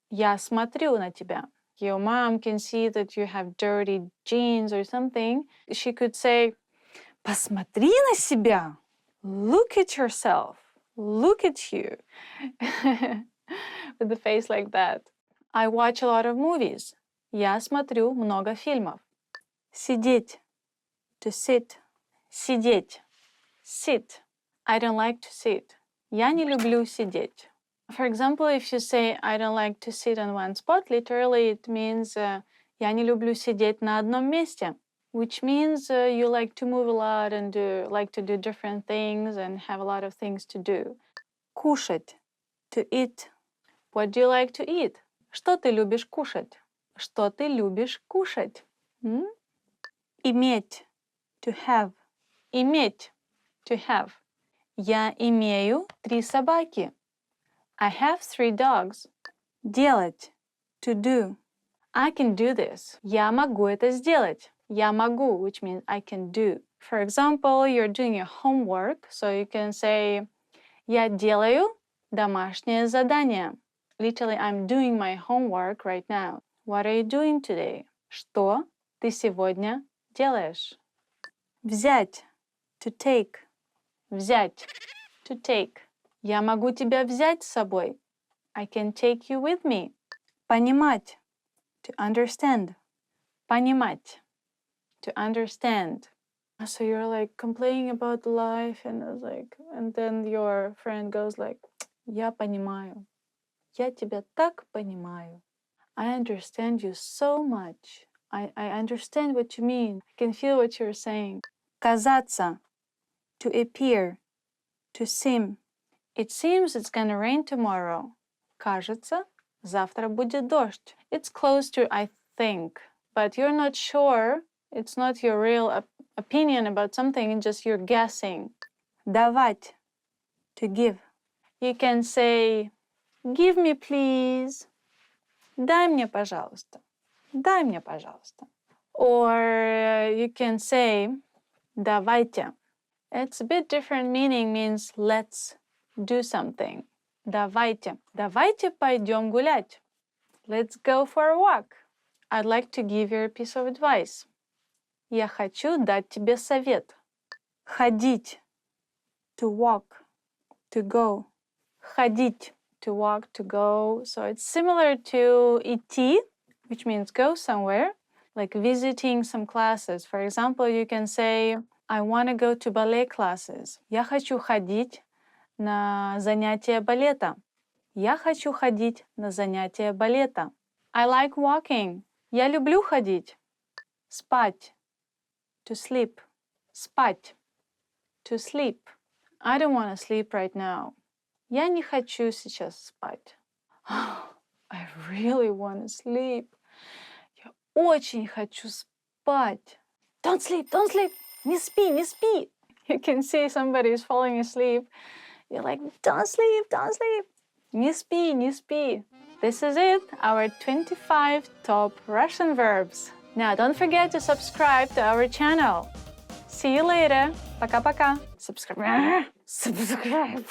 Я смотрю на тебя. Your mom can see that you have dirty jeans or something. She could say, посмотри на себя. Look at yourself. Look at you. With the face like that. I watch a lot of movies. Я смотрю много фильмов. Сидеть. To sit. Сидеть. Sit. I don't like to sit. Я не люблю сидеть. For example, if you say, I don't like to sit on one spot, literally it means я не люблю сидеть на одном месте, which means you like to move a lot and like to do different things and have a lot of things to do. Кушать. To eat. What do you like to eat? Что ты любишь кушать? Что ты любишь кушать? Иметь. To have. Иметь. To have. Я имею 3 собаки. I have 3 dogs. Делать. To do. I can do this. Я могу это сделать. Я могу, which means I can do. For example, you're doing your homework, so you can say я делаю домашнее задание. Literally, I'm doing my homework right now. What are you doing today? Что ты сегодня делаешь? Взять. To take. Взять. To take. Я могу тебя взять с собой. I can take you with me. Понимать. To understand. Понимать. To understand. So you're like complaining about life and then your friend goes like, я понимаю. Я тебя так понимаю. I understand you so much. I understand what you mean. I can feel what you're saying. Казаться. To appear. To seem. It seems it's gonna rain tomorrow. Кажется, завтра будет дождь. It's close to I think, but you're not sure. It's not your real opinion about something, it's just you're guessing. Давать. To give. You can say, give me please. Дай мне, пожалуйста. Дай мне, пожалуйста. Or you can say, давайте. It's a bit different meaning, means let's do something. Давайте. Давайте пойдем гулять. Let's go for a walk. I'd like to give you a piece of advice. Я хочу дать тебе совет. Ходить. To walk. To go. Ходить. To walk, to go. So it's similar to идти, which means go somewhere, like visiting some classes. For example, you can say, I want to go to ballet classes. Я хочу ходить на занятия балета. Я хочу ходить на занятия балета. I like walking. Я люблю ходить. Спать. To sleep. Спать. To sleep. I don't want to sleep right now. Я не хочу сейчас спать. I really want to sleep. Я очень хочу спать. Don't sleep, don't sleep. Не спи, не спи. You can see somebody is falling asleep. You're like, don't sleep, don't sleep. Не спи, не спи. This is it, our 25 top Russian verbs. Now, don't forget to subscribe to our channel. See you later. Пока-пока. Subscribe. Subscribe.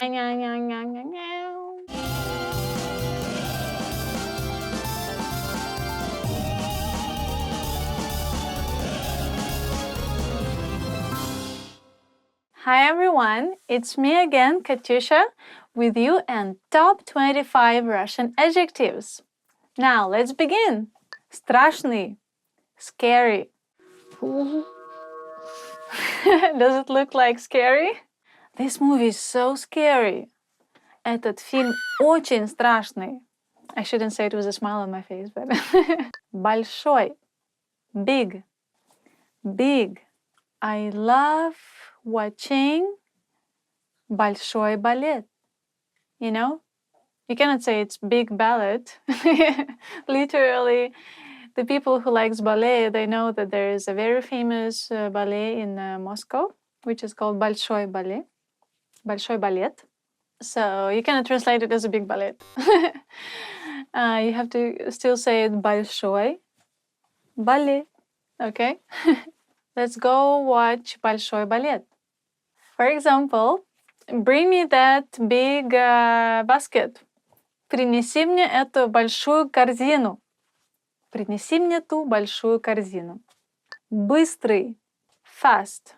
Hi everyone, it's me again, Katyusha, with you and top 25 Russian adjectives. Now let's begin. Страшный, scary. Does it look like scary? This movie is so scary. Этот фильм очень страшный. I shouldn't say it with a smile on my face, but большой, big, big. I love watching большой балет. You know, you cannot say it's big ballet. Literally, the people who likes ballet, they know that there is a very famous ballet in Moscow, which is called большой балет. Большой балет. So you cannot translate it as a big ballet. You have to still say it большой балет. Okay? Let's go watch большой балет. For example, bring me that big basket. Принеси мне эту большую корзину. Принеси мне ту большую корзину. Быстрый. Fast.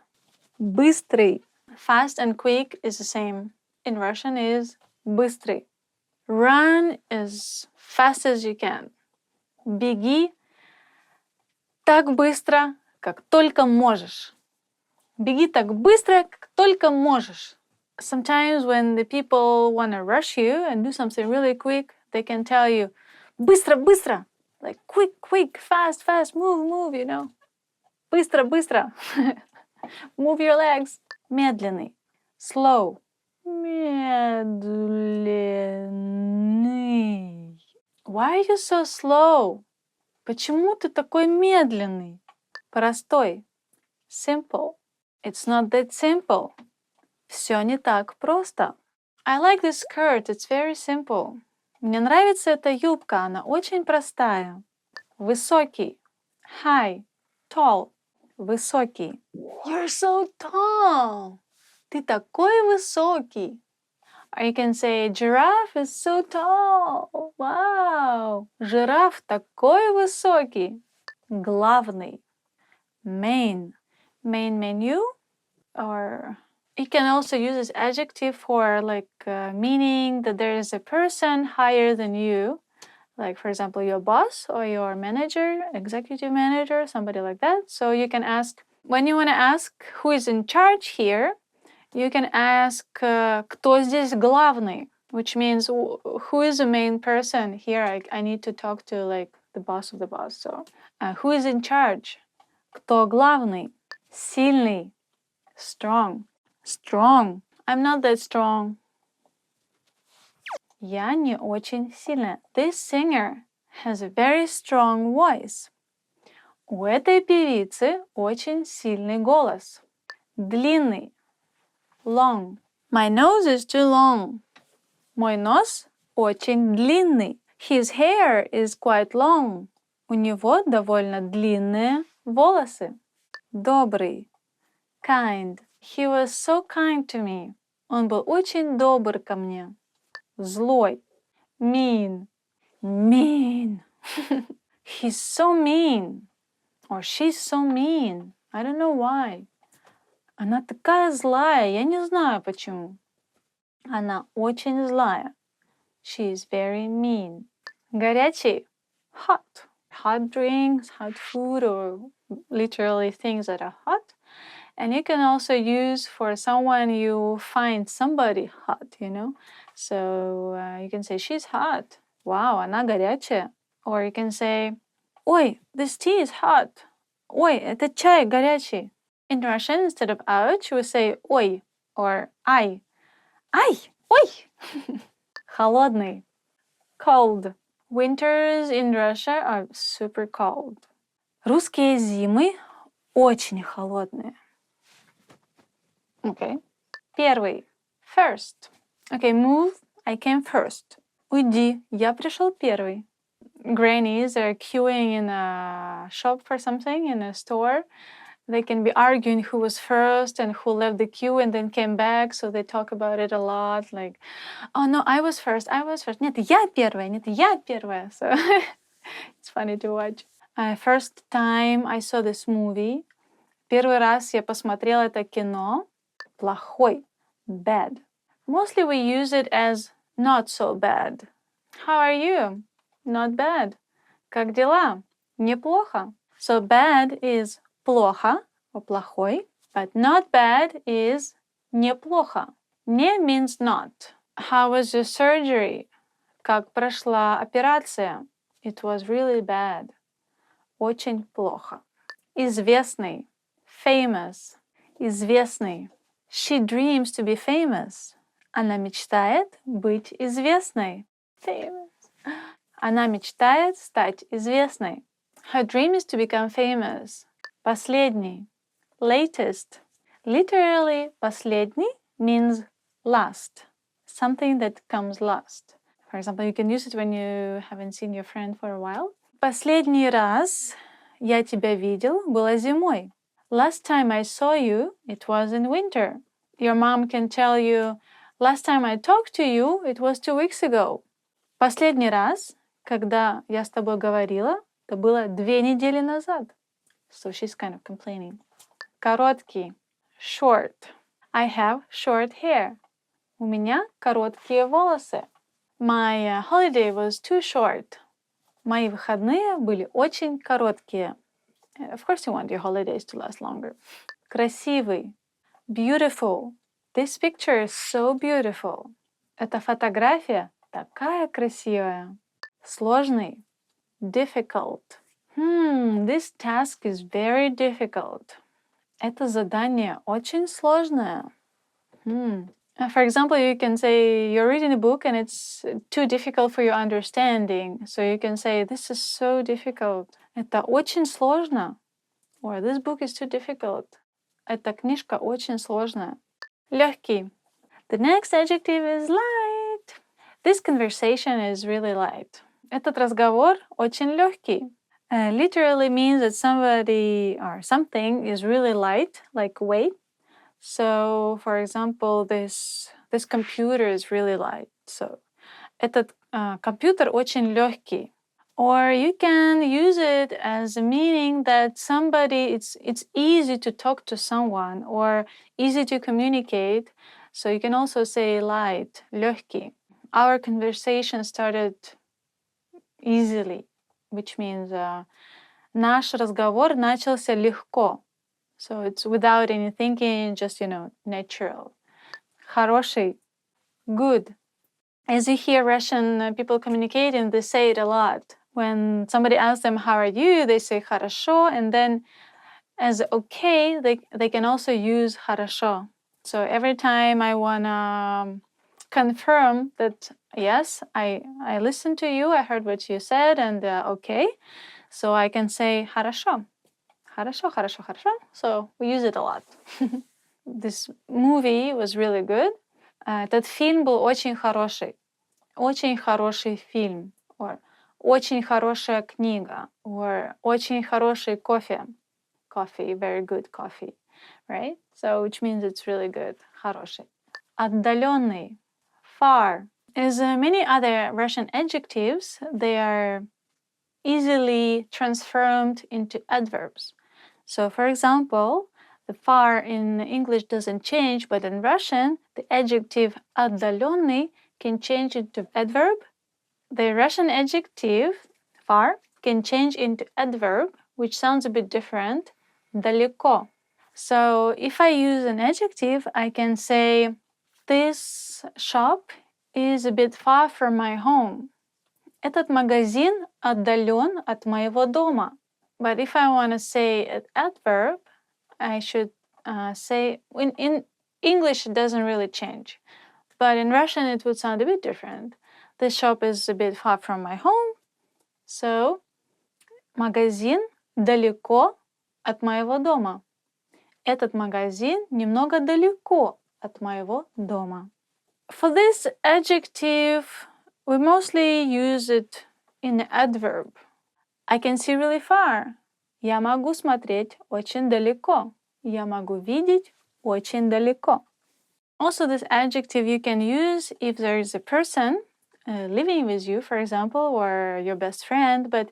Быстрый. Fast and quick is the same. In Russian is быстрый. Run as fast as you can. Беги так быстро, как только можешь. Беги так быстро, как только можешь. Sometimes when the people want to rush you and do something really quick, they can tell you, быстро, быстро. Like quick, quick, fast, fast, move, move, you know. Быстро, быстро. Move your legs. Медленный. Slow. Медленный. Why are you so slow? Почему ты такой медленный? Простой. Simple. It's not that simple. Все не так просто. I like this skirt. It's very simple. Мне нравится эта юбка. Она очень простая. Высокий. High. Tall. Высокий. You're so tall. Ты такой высокий. Or you can say, giraffe is so tall. Wow. Жираф такой высокий. Главный. Main. Main menu. Or you can also use this adjective for meaning that there is a person higher than you. Like, for example, your boss or your manager, executive manager, somebody like that. So you can ask, when you want to ask who is in charge here, you can ask, кто здесь главный? Which means, who is the main person here? I need to talk to, like, the boss of the boss. So, who is in charge? Кто главный? Сильный. Strong. Strong. I'm not that strong. Я не очень сильная. This singer has a very strong voice. У этой певицы очень сильный голос. Длинный. Long. My nose is too long. Мой нос очень длинный. His hair is quite long. У него довольно длинные волосы. Добрый. Kind. He was so kind to me. Он был очень добр ко мне. Злой. Mean. Mean. He's so mean. Or she's so mean. I don't know why. Она такая злая, я не знаю почему. Она очень злая. She is very mean. Горячий. Hot. Hot drinks, hot food, or literally things that are hot. And you can also use for someone you find somebody hot, you know. So you can say, she's hot. Wow, она горячая. Or you can say, ой, this tea is hot. Ой, этот чай горячий. In Russian, instead of ouch, we say ой or ай. Ай, ой. Холодный. Cold. Winters in Russia are super cold. Русские зимы очень холодные. Okay. Первый. First. Okay, move. I came first. Уйди. Я пришел первый. Grannies are queuing in a shop for something, in a store. They can be arguing who was first and who left the queue and then came back. So they talk about it a lot. Like, oh no, I was first. Нет, я первая. So it's funny to watch. First time I saw this movie. Первый раз я посмотрела это кино. Плохой. Bad. Mostly we use it as not so bad. How are you? Not bad. Как дела? Неплохо. So bad is плохо or плохой, but not bad is неплохо. Не means not. How was your surgery? Как прошла операция? It was really bad. Очень плохо. Известный. Famous. Известный. She dreams to be famous. Она мечтает быть известной. Famous. Она мечтает стать известной. Her dream is to become famous. Последний. Latest. Literally, последний means last. Something that comes last. For example, you can use it when you haven't seen your friend for a while. Последний раз я тебя видел было зимой. Last time I saw you, it was in winter. Your mom can tell you, last time I talked to you, it was 2 weeks ago. Последний раз, когда я с тобой говорила, это было 2 недели назад. So she's kind of complaining. Короткий. Short. I have short hair. У меня короткие волосы. My holiday was too short. Мои выходные были очень короткие. Of course you want your holidays to last longer. Красивый. Beautiful. This picture is so beautiful. Эта фотография такая красивая. Сложный. Difficult. This task is very difficult. Это задание очень сложное. For example, you can say you're reading a book and it's too difficult for your understanding. So you can say, this is so difficult. Это очень сложно. Or this book is too difficult. Эта книжка очень сложная. Легкий. The next adjective is light. This conversation is really light. Этот разговор очень легкий. Literally means that somebody or something is really light, like weight. So, for example, this computer is really light. So, этот компьютер очень легкий. Or you can use it as a meaning that somebody, it's easy to talk to someone or easy to communicate. So you can also say light, легкий. Our conversation started easily, which means наш разговор начался легко. So it's without any thinking, just, natural. Хороший, good. As you hear Russian people communicating, they say it a lot. When somebody asks them, how are you? They say хорошо. And then as okay, they can also use хорошо. So every time I want to confirm that, yes, I listened to you, I heard what you said, and okay. So I can say хорошо. Хорошо, хорошо, хорошо. So we use it a lot. This movie was really good. Этот фильм был очень хороший. Очень хороший фильм. Or очень хорошая книга. Or очень хороший кофе. Coffee, very good coffee. Right? So which means it's really good. Хороший. Отдаленный. Far. As many other Russian adjectives, they are easily transformed into adverbs. So, for example, the far in English doesn't change, but in Russian, the adjective отдаленный can change into adverb. The Russian adjective far can change into adverb, which sounds a bit different, далеко. So, if I use an adjective, I can say, this shop is a bit far from my home. Этот магазин отдален от моего дома. But if I want to say an adverb, I should say, in English it doesn't really change. But in Russian it would sound a bit different. This shop is a bit far from my home. So, магазин далеко от моего дома. Этот магазин немного далеко от моего дома. For this adjective, we mostly use it in the adverb. I can see really far. Я могу смотреть очень далеко. Я могу видеть очень далеко. Also, this adjective you can use if there is a person living with you, for example, or your best friend, but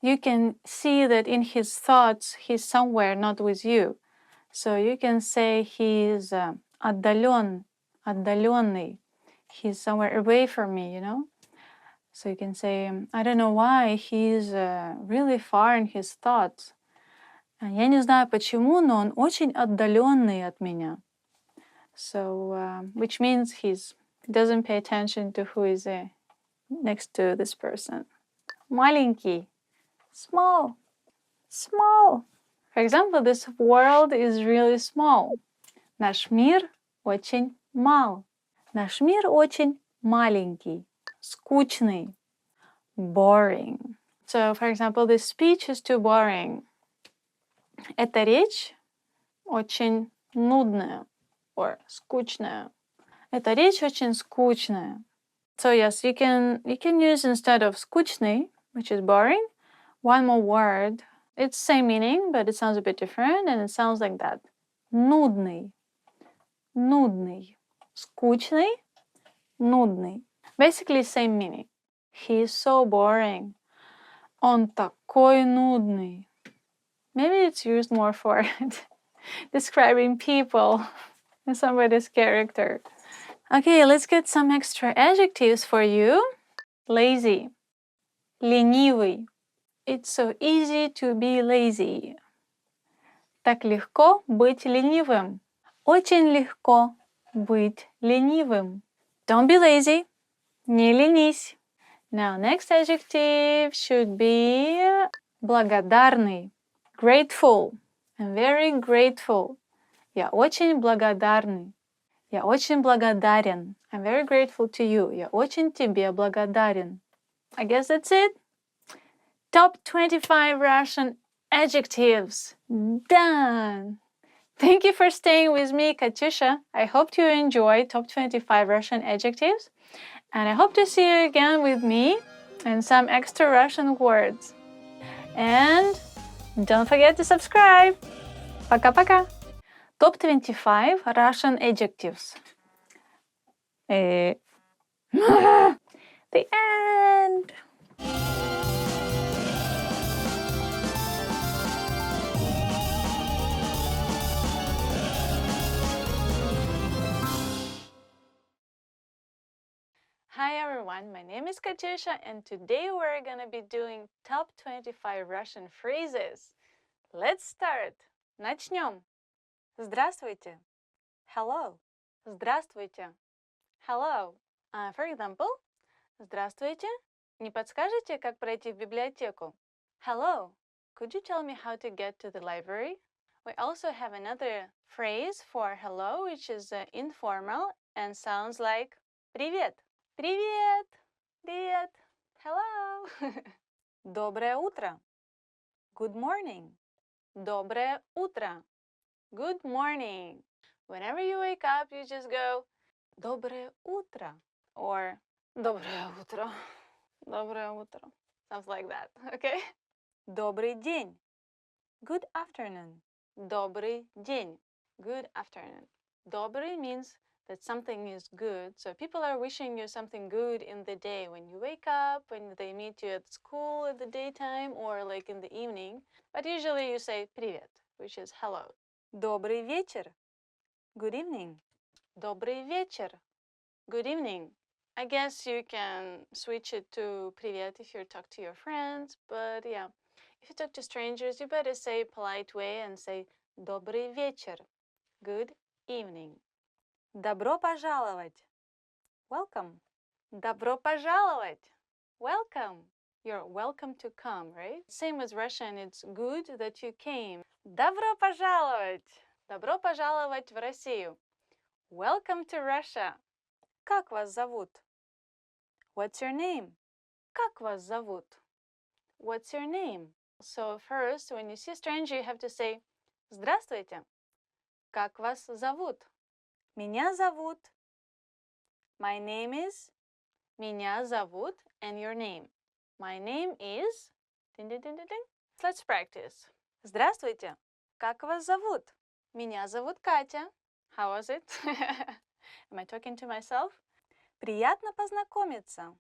you can see that in his thoughts he's somewhere not with you. So you can say he's отдален, отдаленный. He's somewhere away from me, So you can say, I don't know why, he's really far in his thoughts. Я не знаю почему, но он очень отдаленный от меня. So, which means he doesn't pay attention to who is next to this person. Маленький, small, small. For example, this world is really small. Наш мир очень мал. Наш мир очень маленький. Скучный. Boring. So, for example, this speech is too boring. Эта речь очень нудная. Or скучная. Эта речь очень скучная. So yes, you can use instead of скучный, which is boring, one more word. It's same meaning, but it sounds a bit different, and it sounds like that. Нудный. Нудный. Скучный. Нудный. Basically same meaning. He's so boring. Он такой нудный. Maybe it's used more for describing people and somebody's character. Okay, let's get some extra adjectives for you. Lazy. Ленивый. It's so easy to be lazy. Так легко быть ленивым. Очень легко быть ленивым. Don't be lazy. Не ленись. Now, next adjective should be благодарный. Grateful. I'm very grateful. Я очень благодарный. Я очень благодарен. I'm very grateful to you. Я очень тебе благодарен. I guess that's it. Top 25 Russian adjectives. Done. Thank you for staying with me, Katyusha. I hope you enjoy top 25 Russian adjectives. And I hope to see you again with me and some extra Russian words. And don't forget to subscribe. Пока-пока. Top 25 Russian adjectives. The end. Hi everyone, my name is Katyusha and today we're gonna be doing top 25 Russian phrases. Let's start. Начнем. Здравствуйте. Hello. Здравствуйте. Hello. For example, здравствуйте. Не подскажете, как пройти в библиотеку? Hello. Could you tell me how to get to the library? We also have another phrase for hello, which is informal and sounds like привет. Привет! Привет! Hello! Доброе утро! Good morning! Доброе утро! Good morning! Whenever you wake up, you just go Доброе утро or Доброе утро. Доброе утро. Sounds like that, okay? Добрый день. Good afternoon. Добрый день. Good afternoon. Добрый means that something is good. So people are wishing you something good in the day when you wake up, when they meet you at school at the daytime or like in the evening. But usually you say привет, which is hello. Добрый вечер. Good evening. Добрый вечер. Good evening. I guess you can switch it to привет if you talk to your friends, but yeah, if you talk to strangers, you better say polite way and say добрый вечер. Good evening. Добро пожаловать. Welcome. Добро пожаловать. Welcome. You're welcome to come, right? Same with Russian, it's good that you came. Добро пожаловать. Добро пожаловать в Россию. Welcome to Russia. Как вас зовут? What's your name? Как вас зовут? What's your name? So first, when you see a stranger, you have to say здравствуйте. Как вас зовут? Меня зовут. My name is. Меня зовут and your name. My name is. Ding, ding, ding, ding, ding. Let's practice. Здравствуйте. Как вас зовут? Меня зовут Катя. How was it? Am I talking to myself? Приятно познакомиться.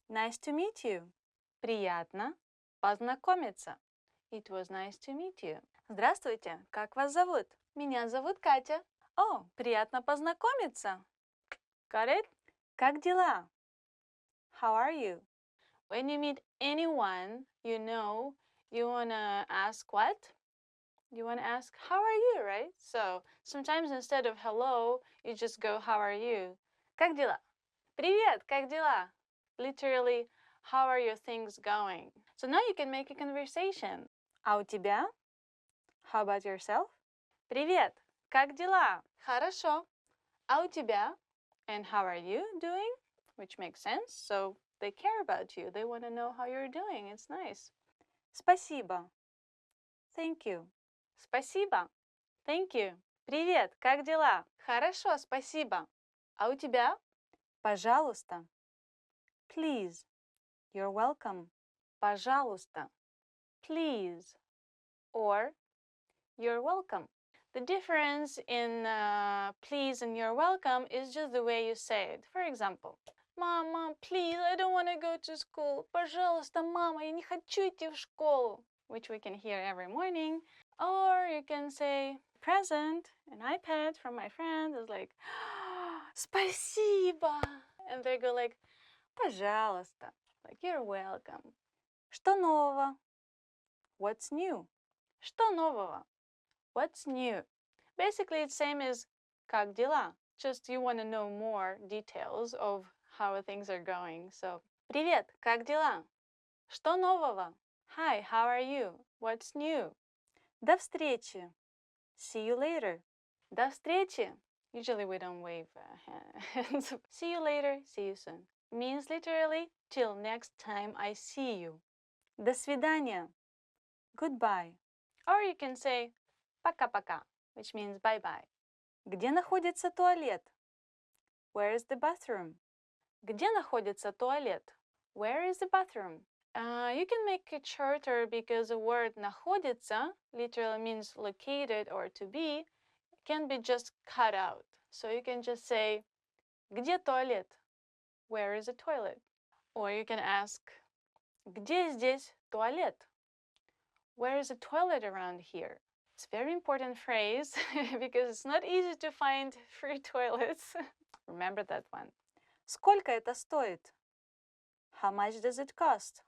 Nice to meet you. Приятно познакомиться. It was nice to meet you. Здравствуйте. Как вас зовут? Меня зовут Катя. О, приятно познакомиться. Got it? Как дела? How are you? When you meet anyone, you know, you want to ask what? You want to ask, how are you, right? So sometimes instead of hello, you just go, how are you? Как дела? Привет, как дела? Literally, how are your things going? So now you can make a conversation. А у тебя? How about yourself? Привет, как дела? Хорошо. А у тебя? And how are you doing? Which makes sense. So they care about you. They want to know how you're doing. It's nice. Спасибо. Thank you. Спасибо. Thank you. Привет, как дела? Хорошо, спасибо. А у тебя? Пожалуйста. Please. You're welcome. Пожалуйста. Please. Or you're welcome. The difference in please and you're welcome is just the way you say it. For example, Mom, please, I don't want to go to school. Пожалуйста, мама, я не хочу идти в школу. Which we can hear every morning. Or you can say, present, an iPad from my friend is like, спасибо. And they go like, пожалуйста. Like, you're welcome. Что нового? What's new? Что нового? What's new? Basically, it's same as как дела? Just you want to know more details of how things are going. So, привет, как дела? Что нового? Hi, how are you? What's new? До встречи. See you later. До встречи. Usually we don't wave hands. See you later, see you soon. Means literally, till next time I see you. До свидания. Goodbye. Or you can say пока-пока, which means bye-bye. Где находится туалет? Where is the bathroom? Где находится туалет? Where is the bathroom? You can make it shorter because the word находится literally means located or to be, can be just cut out. So you can just say где туалет? Where is the toilet? Or you can ask где здесь туалет? Where is a toilet around here? It's a very important phrase because it's not easy to find free toilets. Remember that one. Сколько это стоит? How much does it cost?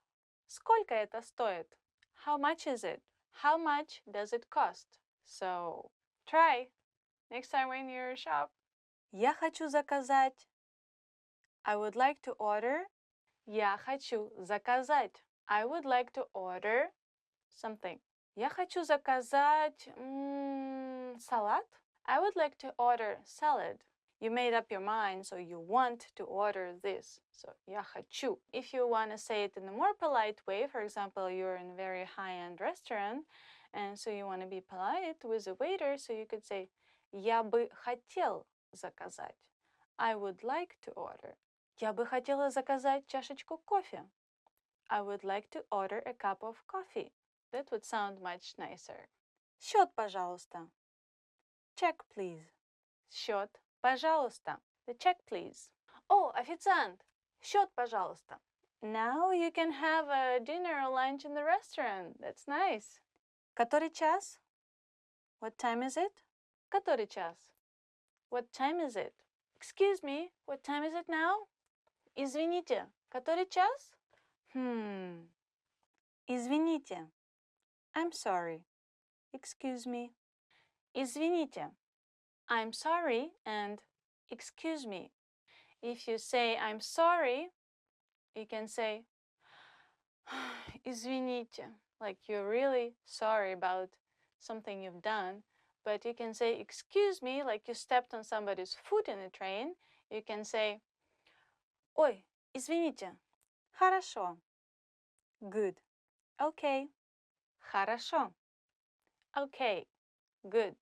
Сколько это стоит? How much is it? How much does it cost? So try next time when you're shop. Я хочу заказать. I would like to order. Я хочу заказать. I would like to order something. Я хочу заказать салат. I would like to order salad. You made up your mind, so you want to order this. So я хочу. If you want to say it in a more polite way, for example, you're in a very high-end restaurant, and so you want to be polite with the waiter, so you could say я бы хотел заказать. I would like to order. Я бы хотела заказать чашечку кофе. I would like to order a cup of coffee. That would sound much nicer. Счет, пожалуйста. Check, please. Счет, пожалуйста. The check, please. Oh, официант. Счет, пожалуйста. Now you can have a dinner or lunch in the restaurant. That's nice. Который час? What time is it? Который час? What time is it? Excuse me, what time is it now? Извините, который час? Извините. I'm sorry. Excuse me. Извините. I'm sorry and excuse me. If you say I'm sorry, you can say извините, like you're really sorry about something you've done. But you can say excuse me, like you stepped on somebody's foot in a train. You can say ой, извините. Хорошо. Good. Okay. Хорошо. Okay. Good.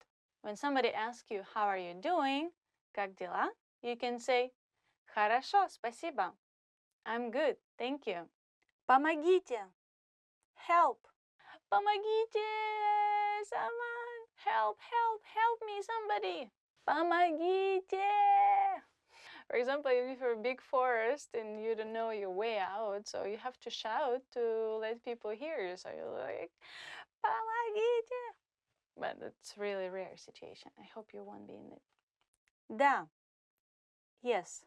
When somebody asks you, how are you doing? Как дела? You can say, хорошо, спасибо. I'm good, thank you. Помогите. Help. Помогите. Someone. Help, help, help me, somebody. Помогите. For example, if you're a big forest and you don't know your way out, so you have to shout to let people hear you. So you're like, помогите. But it's really rare situation. I hope you won't be in it. Да. Yes.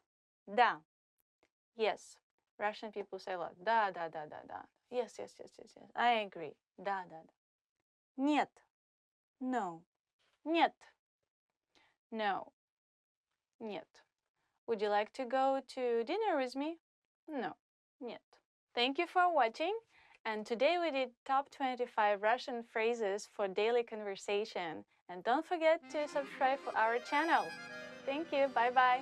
Да. Yes. Russian people say a lot. Да, да, да, да, да. Yes, yes, yes, yes, yes. I agree. Да, да, да. Нет. No. Нет. No. Нет. Would you like to go to dinner with me? No. Нет. Thank you for watching. And today we did top 25 Russian phrases for daily conversation. And don't forget to subscribe for our channel. Thank you. Bye-bye.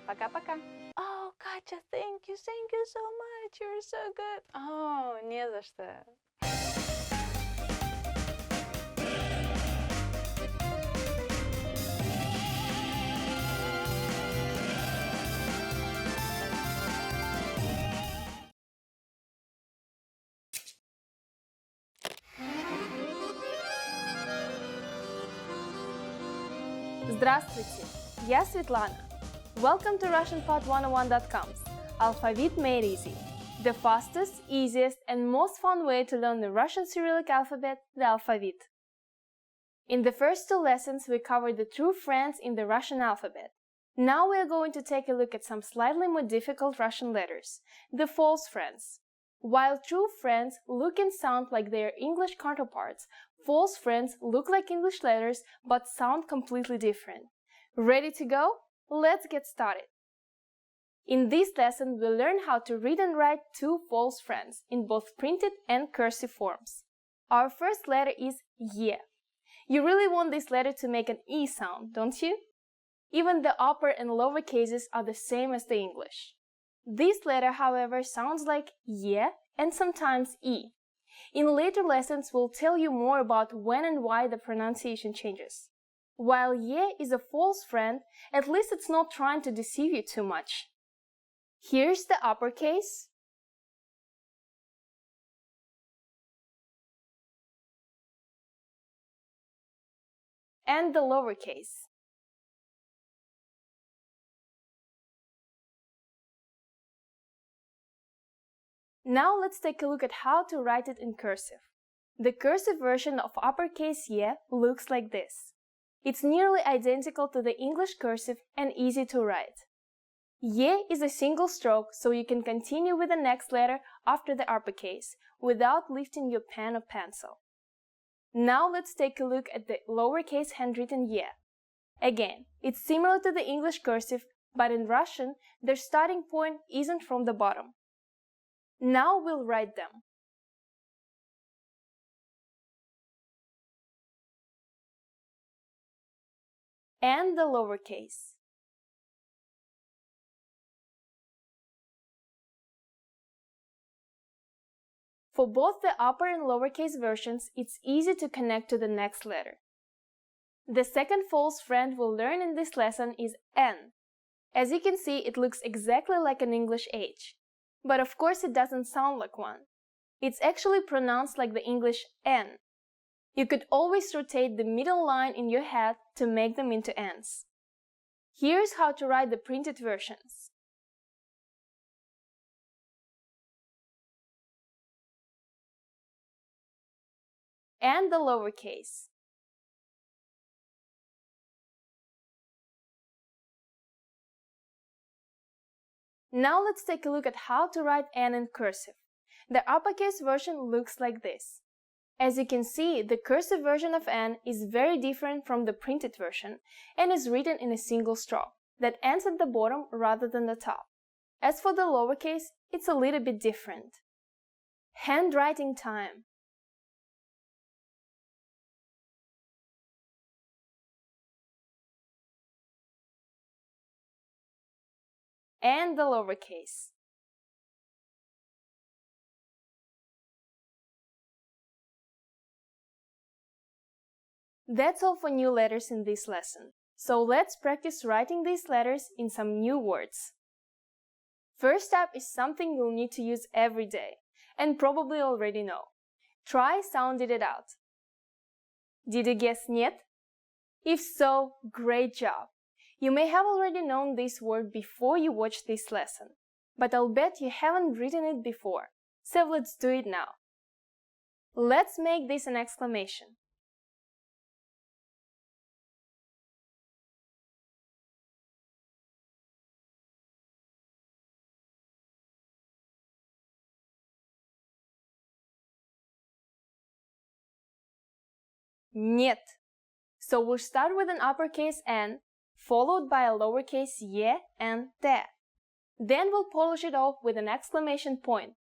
Пока-пока. Oh, Katya, thank you so much. You're so good. Oh, не за что. Здравствуйте, я Светлана. Welcome to RussianPod101.com. Alphabet Made Easy. The fastest, easiest, and most fun way to learn the Russian Cyrillic alphabet, the alphabet. In the first 2 lessons, we covered the true friends in the Russian alphabet. Now we are going to take a look at some slightly more difficult Russian letters, the false friends. While true friends look and sound like their English counterparts, false friends look like English letters but sound completely different. Ready to go? Let's get started. In this lesson, we'll learn how to read and write 2 false friends in both printed and cursive forms. Our first letter is Y. You really want this letter to make an E sound, don't you? Even the upper and lower cases are the same as the English. This letter, however, sounds like Y and sometimes E. In later lessons, we'll tell you more about when and why the pronunciation changes. While Y is a false friend, at least it's not trying to deceive you too much. Here's the uppercase and the lowercase. Now let's take a look at how to write it in cursive. The cursive version of uppercase Y looks like this. It's nearly identical to the English cursive and easy to write. Y is a single stroke, so you can continue with the next letter after the uppercase without lifting your pen or pencil. Now let's take a look at the lowercase handwritten Y. Again, it's similar to the English cursive, but in Russian, their starting point isn't from the bottom. Now we'll write them. And the lowercase. For both the upper and lowercase versions, it's easy to connect to the next letter. The second false friend we'll learn in this lesson is N. As you can see, it looks exactly like an English H. But of course it doesn't sound like one. It's actually pronounced like the English N. You could always rotate the middle line in your head to make them into N's. Here's how to write the printed versions. And the lowercase. Now let's take a look at how to write N in cursive. The uppercase version looks like this. As you can see, the cursive version of N is very different from the printed version and is written in a single stroke that ends at the bottom rather than the top. As for the lowercase, it's a little bit different. Handwriting time. And the lowercase. That's all for new letters in this lesson. So let's practice writing these letters in some new words. First up is something you'll need to use every day, and probably already know. Try sounding it out. Did you guess нет? If so, great job! You may have already known this word before you watched this lesson, but I'll bet you haven't written it before, so let's do it now. Let's make this an exclamation. Нет. So we'll start with an uppercase N, followed by a lowercase Y and T. Then we'll polish it off with an exclamation point.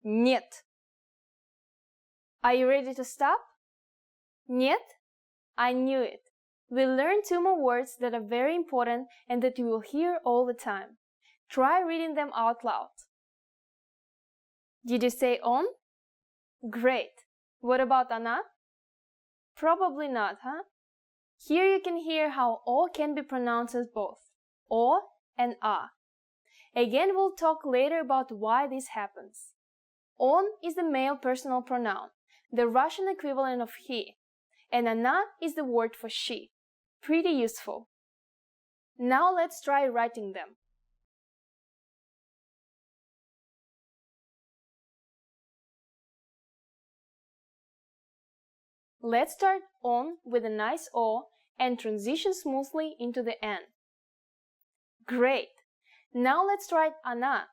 Нет. Are you ready to stop? Нет? I knew it. We'll learn 2 more words that are very important and that you will hear all the time. Try reading them out loud. Did you say on? Great. What about она? Probably not, huh? Here you can hear how O can be pronounced as both O and A. Again, we'll talk later about why this happens. On is the male personal pronoun, the Russian equivalent of he, and она is the word for she. Pretty useful. Now let's try writing them. Let's start on with a nice O and transition smoothly into the N. Great! Now let's write она.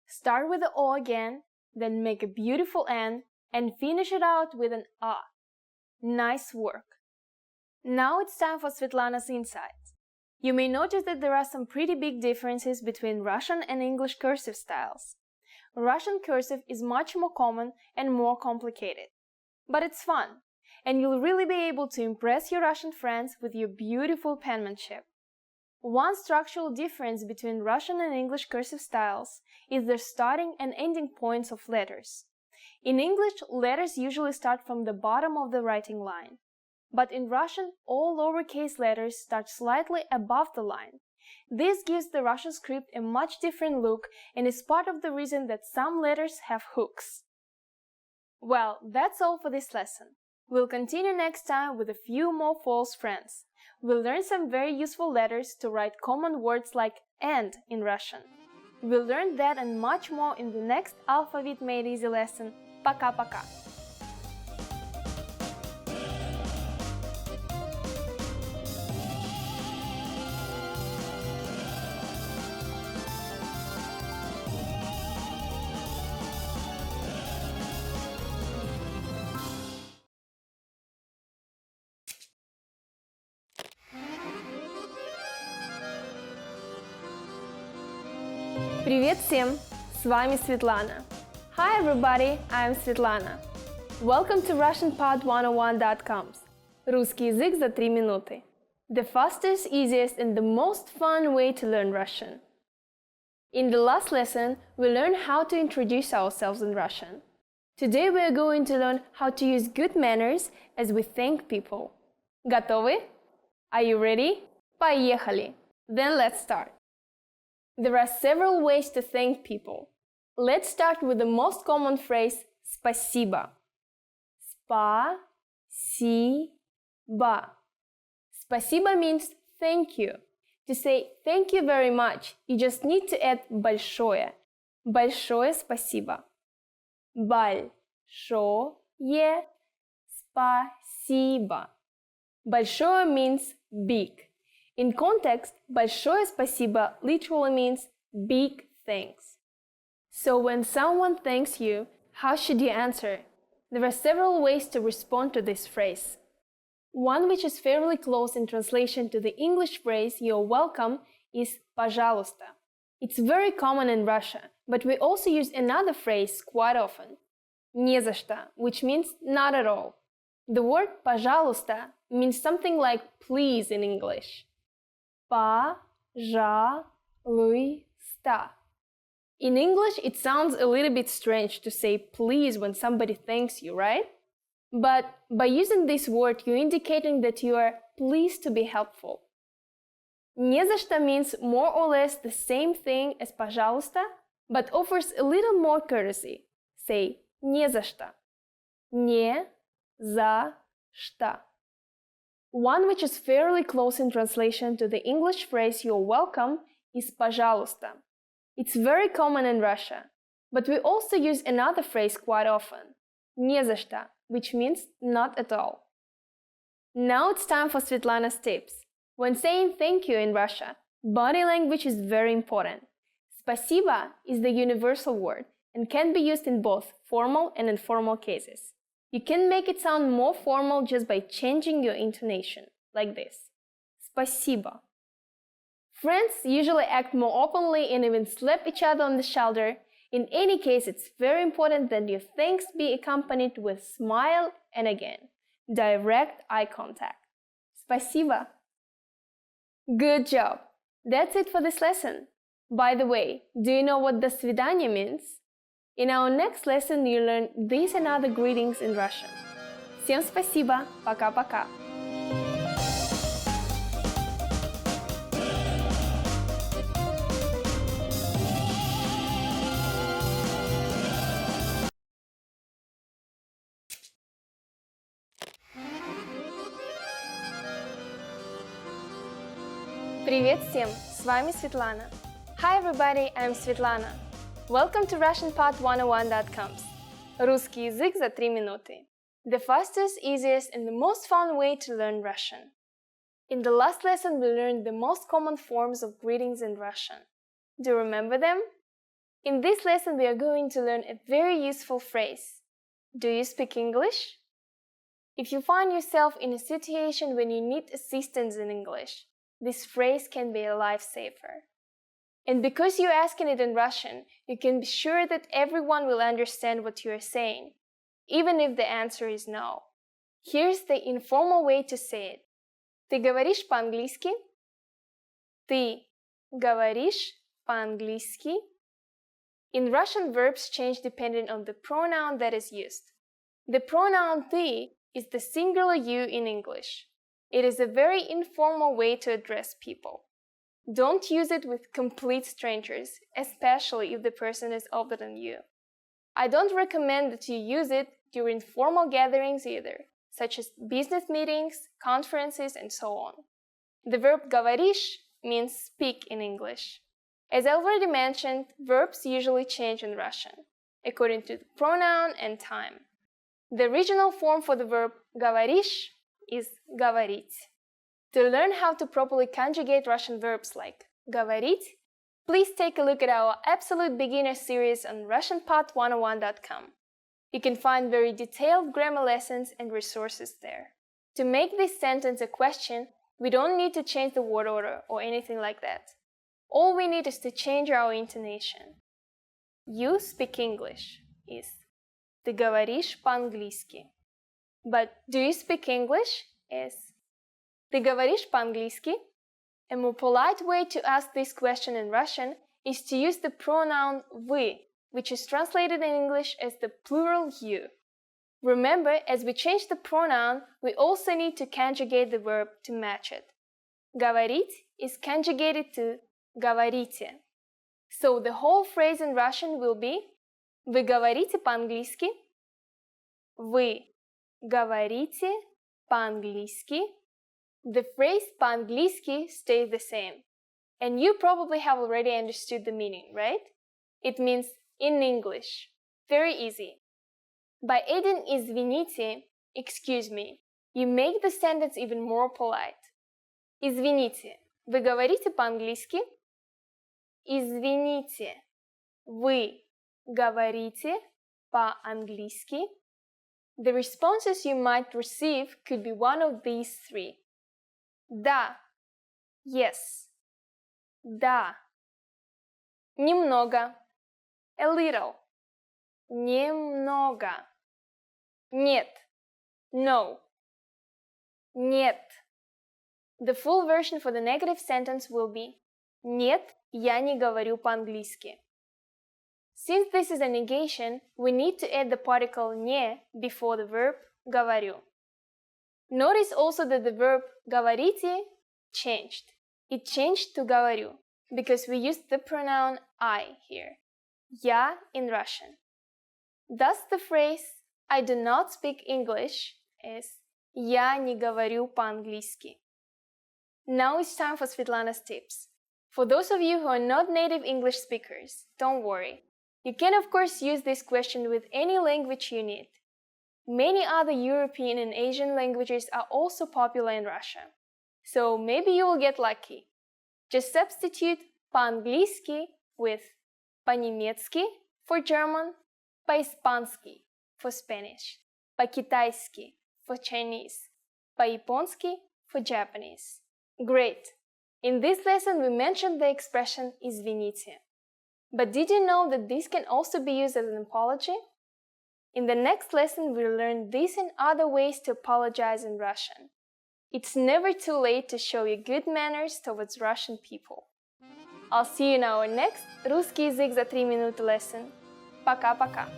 Start with the O again, then make a beautiful N and finish it out with an A. Nice work! Now it's time for Svetlana's insights. You may notice that there are some pretty big differences between Russian and English cursive styles. Russian cursive is much more common and more complicated. But it's fun, and you'll really be able to impress your Russian friends with your beautiful penmanship. One structural difference between Russian and English cursive styles is their starting and ending points of letters. In English, letters usually start from the bottom of the writing line. But in Russian, all lowercase letters start slightly above the line. This gives the Russian script a much different look and is part of the reason that some letters have hooks. Well, that's all for this lesson. We'll continue next time with a few more false friends. We'll learn some very useful letters to write common words like "and" in Russian. We'll learn that and much more in the next Alphabet Made Easy lesson. Пока-пока! Привет всем! С вами Светлана. Hi everybody, I'm Svetlana. Welcome to RussianPod101.com's Русский язык за 3 минуты. The fastest, easiest and the most fun way to learn Russian. In the last lesson, we learned how to introduce ourselves in Russian. Today we are going to learn how to use good manners as we thank people. Готовы? Are you ready? Поехали! Then let's start. There are several ways to thank people. Let's start with the most common phrase спасибо. Спасибо. Спасибо means thank you. To say thank you very much, you just need to add большое. Большое спасибо. Большое спасибо. Большое means big. In context, большое спасибо literally means big thanks. So when someone thanks you, how should you answer? There are several ways to respond to this phrase. One which is fairly close in translation to the English phrase "you're welcome" is пожалуйста. It's very common in Russia, but we also use another phrase quite often. Не за что, which means not at all. The word пожалуйста means something like please in English. Пожалуйста. In English, it sounds a little bit strange to say please when somebody thanks you, right? But by using this word, you're indicating that you are pleased to be helpful. Не за что means more or less the same thing as пожалуйста, but offers a little more courtesy. Say не за что. Не за что. One which is fairly close in translation to the English phrase "you're welcome" is пожалуйста. It's very common in Russia, but we also use another phrase quite often, не за что, which means not at all. Now it's time for Svetlana's tips. When saying thank you in Russia, body language is very important. Спасибо is the universal word and can be used in both formal and informal cases. You can make it sound more formal just by changing your intonation, like this. Спасибо. Friends usually act more openly and even slap each other on the shoulder. In any case, it's very important that your thanks be accompanied with smile and again, direct eye contact. Спасибо. Good job. That's it for this lesson. By the way, do you know what до свидания means? In our next lesson, you'll learn these and other greetings in Russian. Всем спасибо. Пока-пока. Привет всем! С вами Светлана. Hi everybody, I'm Svetlana. Welcome to RussianPod101.com. Русский язык за 3 минуты. The fastest, easiest, and the most fun way to learn Russian. In the last lesson, we learned the most common forms of greetings in Russian. Do you remember them? In this lesson, we are going to learn a very useful phrase. Do you speak English? If you find yourself in a situation when you need assistance in English, this phrase can be a lifesaver. And because you're asking it in Russian, you can be sure that everyone will understand what you are saying, even if the answer is no. Here's the informal way to say it. Ты говоришь по-английски? Ты говоришь по-английски? In Russian, verbs change depending on the pronoun that is used. The pronoun ты is the singular you in English. It is a very informal way to address people. Don't use it with complete strangers, especially if the person is older than you. I don't recommend that you use it during formal gatherings either, such as business meetings, conferences, and so on. The verb говоришь means speak in English. As I already mentioned, verbs usually change in Russian, according to the pronoun and time. The original form for the verb говоришь is говорить. To learn how to properly conjugate Russian verbs like говорить, please take a look at our Absolute Beginner series on RussianPod101.com. You can find very detailed grammar lessons and resources there. To make this sentence a question, we don't need to change the word order or anything like that. All we need is to change our intonation. You speak English is ты говоришь по-английски. But do you speak English is ты говоришь по-английски? A more polite way to ask this question in Russian is to use the pronoun вы, which is translated in English as the plural you. Remember, as we change the pronoun, we also need to conjugate the verb to match it. Говорить is conjugated to говорите. So the whole phrase in Russian will be Вы говорите по-английски? Вы говорите по-английски? The phrase по-английски stays the same. And you probably have already understood the meaning, right? It means in English. Very easy. By adding извините, excuse me, you make the sentence even more polite. Извините, вы говорите по-английски? Извините, вы говорите по-английски? The responses you might receive could be one of these three. Да, yes. Да. Немного, a little. Немного. Нет, no. Нет. The full version for the negative sentence will be Нет, я не говорю по-английски. Since this is a negation, we need to add the particle не before the verb говорю. Notice also that the verb говорите changed. It changed to говорю because we used the pronoun I here. Я in Russian. Thus the phrase I do not speak English is Я не говорю по-английски. Now it's time for Svetlana's tips. For those of you who are not native English speakers, don't worry. You can of course use this question with any language you need. Many other European and Asian languages are also popular in Russia. So maybe you will get lucky. Just substitute по-английски with по-немецки for German, по-испански for Spanish, по-китайски for Chinese, по-японски for Japanese. Great! In this lesson we mentioned the expression извините. But did you know that this can also be used as an apology? In the next lesson we'll learn this and other ways to apologize in Russian. It's never too late to show your good manners towards Russian people. I'll see you in our next русский язык за 3 минуты lesson. Пока-пока!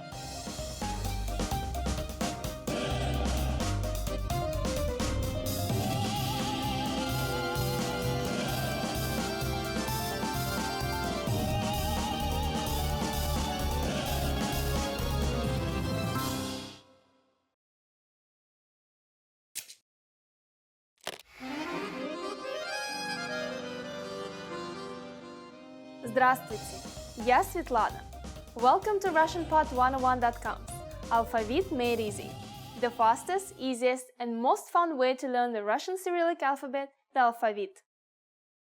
Здравствуйте! Я Светлана. Welcome to RussianPod101.com's Alphabet Made Easy, the fastest, easiest, and most fun way to learn the Russian Cyrillic alphabet, the alphabet.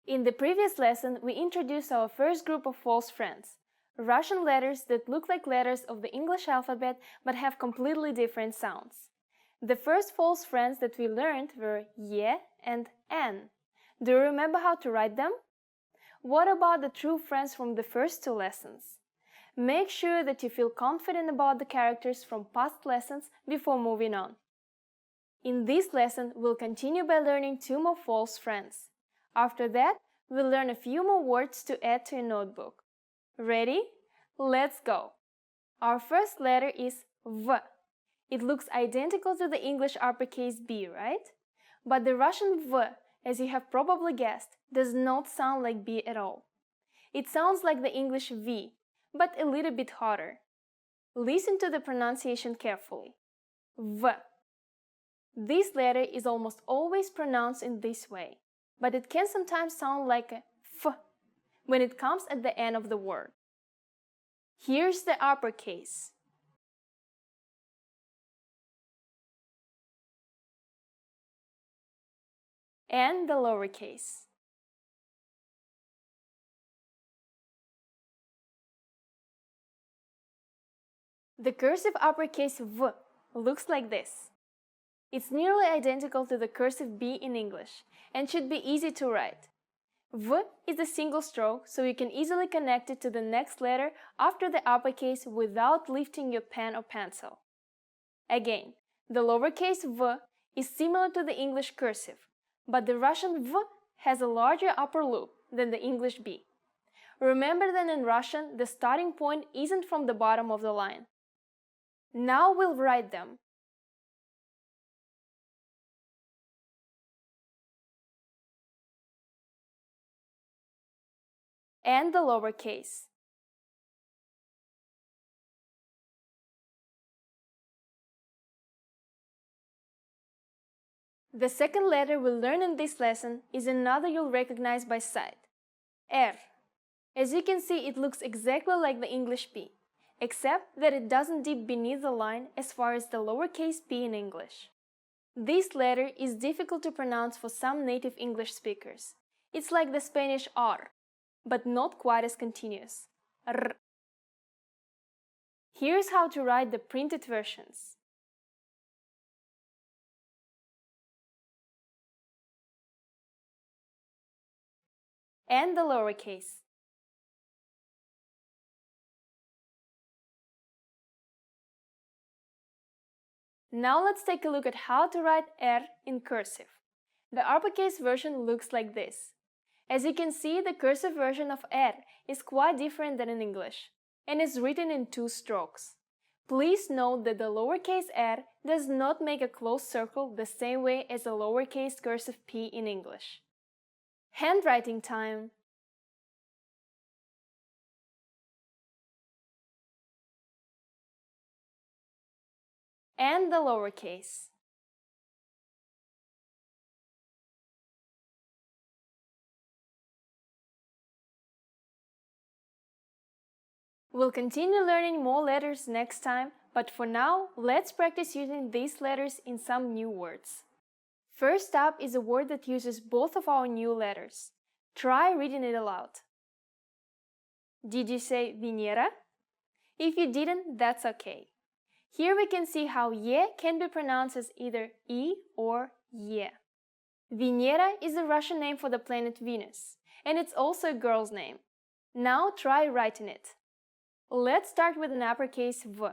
In the previous lesson, we introduced our first group of false friends, Russian letters that look like letters of the English alphabet but have completely different sounds. The first false friends that we learned were ye and n. Do you remember how to write them? What about the true friends from the first two lessons? Make sure that you feel confident about the characters from past lessons before moving on. In this lesson, we'll continue by learning two more false friends. After that, we'll learn a few more words to add to your notebook. Ready? Let's go! Our first letter is V. It looks identical to the English uppercase B, right? But the Russian V, as you have probably guessed, does not sound like B at all. It sounds like the English V, but a little bit harder. Listen to the pronunciation carefully. V. This letter is almost always pronounced in this way, but it can sometimes sound like a F when it comes at the end of the word. Here's the uppercase. And the lowercase. The cursive uppercase V looks like this. It's nearly identical to the cursive B in English and should be easy to write. V is a single stroke, so you can easily connect it to the next letter after the uppercase without lifting your pen or pencil. Again, the lowercase v is similar to the English cursive, but the Russian V has a larger upper loop than the English B. Remember that in Russian, the starting point isn't from the bottom of the line. Now we'll write them. And the lowercase. The second letter we'll learn in this lesson is another you'll recognize by sight, R. As you can see, it looks exactly like the English P, except that it doesn't dip beneath the line as far as the lowercase p in English. This letter is difficult to pronounce for some native English speakers. It's like the Spanish R, but not quite as continuous. R. Here's how to write the printed versions. And the lowercase. Now let's take a look at how to write R in cursive. The uppercase version looks like this. As you can see, the cursive version of R is quite different than in English, and is written in two strokes. Please note that the lowercase r does not make a closed circle the same way as the lowercase cursive p in English. Handwriting time. And the lowercase. We'll continue learning more letters next time, but for now, let's practice using these letters in some new words. First up is a word that uses both of our new letters. Try reading it aloud. Did you say Venera? If you didn't, that's okay. Here we can see how ye can be pronounced as either e or ye. Venera is a Russian name for the planet Venus, and it's also a girl's name. Now try writing it. Let's start with an uppercase V.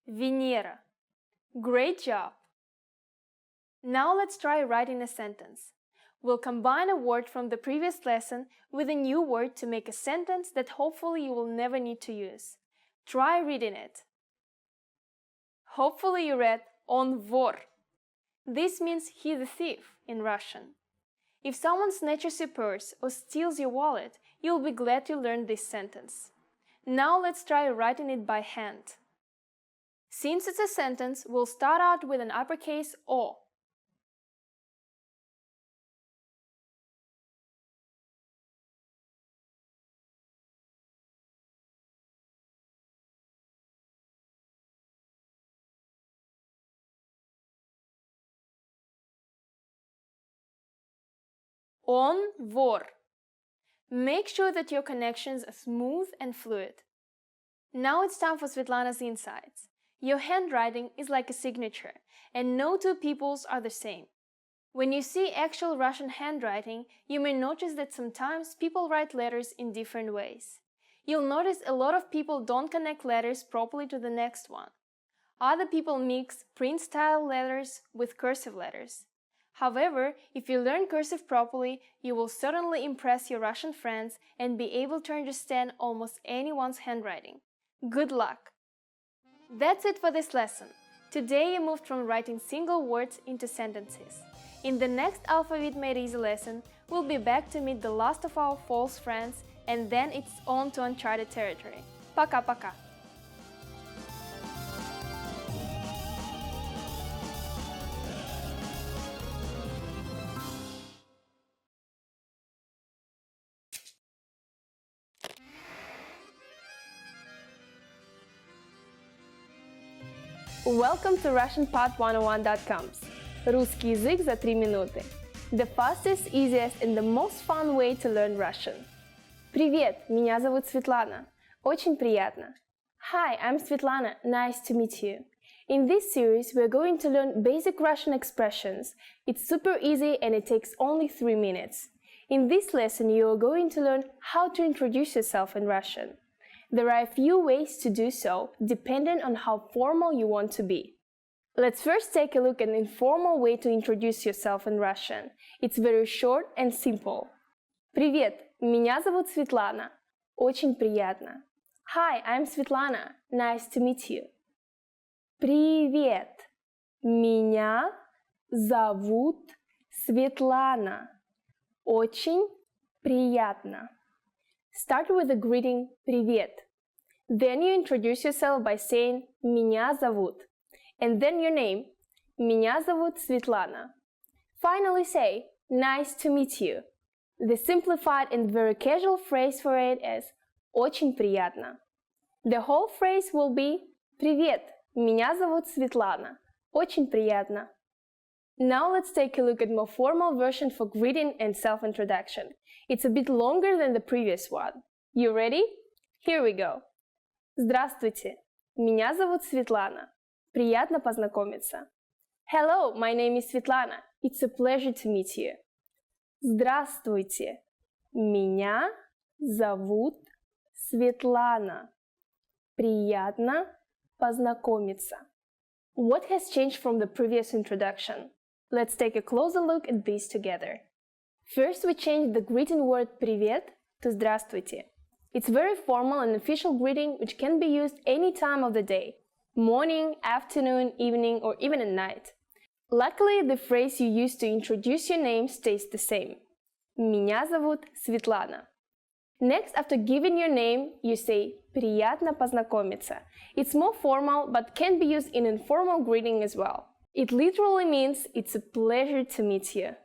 Venera. Great job! Now let's try writing a sentence. We'll combine a word from the previous lesson with a new word to make a sentence that hopefully you will never need to use. Try reading it. Hopefully you read on vor. This means he the thief in Russian. If someone snatches your purse or steals your wallet, you'll be glad you learned this sentence. Now let's try writing it by hand. Since it's a sentence, we'll start out with an uppercase O. On vor. Make sure that your connections are smooth and fluid. Now it's time for Svetlana's insights. Your handwriting is like a signature, and no two people's are the same. When you see actual Russian handwriting, you may notice that sometimes people write letters in different ways. You'll notice a lot of people don't connect letters properly to the next one. Other people mix print-style letters with cursive letters. However, if you learn cursive properly, you will certainly impress your Russian friends and be able to understand almost anyone's handwriting. Good luck! That's it for this lesson. Today you moved from writing single words into sentences. In the next Alphabet Made Easy lesson, we'll be back to meet the last of our false friends, and then it's on to uncharted territory. Пока-пока! Welcome to RussianPod101.com's Русский язык за 3 минуты. The fastest, easiest and the most fun way to learn Russian. Привет, меня зовут Светлана. Очень приятно. Hi, I'm Svetlana. Nice to meet you. In this series, we're going to learn basic Russian expressions. It's super easy and it takes only 3 minutes. In this lesson, you are going to learn how to introduce yourself in Russian. There are a few ways to do so, depending on how formal you want to be. Let's first take a look at an informal way to introduce yourself in Russian. It's very short and simple. Привет, меня зовут Светлана. Очень приятно. Hi, I'm Svetlana. Nice to meet you. Привет, меня зовут Светлана. Очень приятно. Start with the greeting «Привет». Then you introduce yourself by saying «Меня зовут» and then your name «Меня зовут Светлана». Finally say «Nice to meet you». The simplified and very casual phrase for it is «Очень приятно». The whole phrase will be «Привет, меня зовут Светлана. Очень приятно». Now let's take a look at more formal version for greeting and self-introduction. It's a bit longer than the previous one. You ready? Here we go. Здравствуйте, меня зовут Светлана. Приятно познакомиться. Hello, my name is Svetlana. It's a pleasure to meet you. Здравствуйте, меня зовут Светлана. Приятно познакомиться. What has changed from the previous introduction? Let's take a closer look at these together. First, we changed the greeting word «привет» to «здравствуйте». It's very formal and official greeting which can be used any time of the day, morning, afternoon, evening, or even at night. Luckily, the phrase you use to introduce your name stays the same. Меня зовут Светлана. Next, after giving your name, you say «приятно познакомиться». It's more formal, but can be used in informal greeting as well. It literally means it's a pleasure to meet you.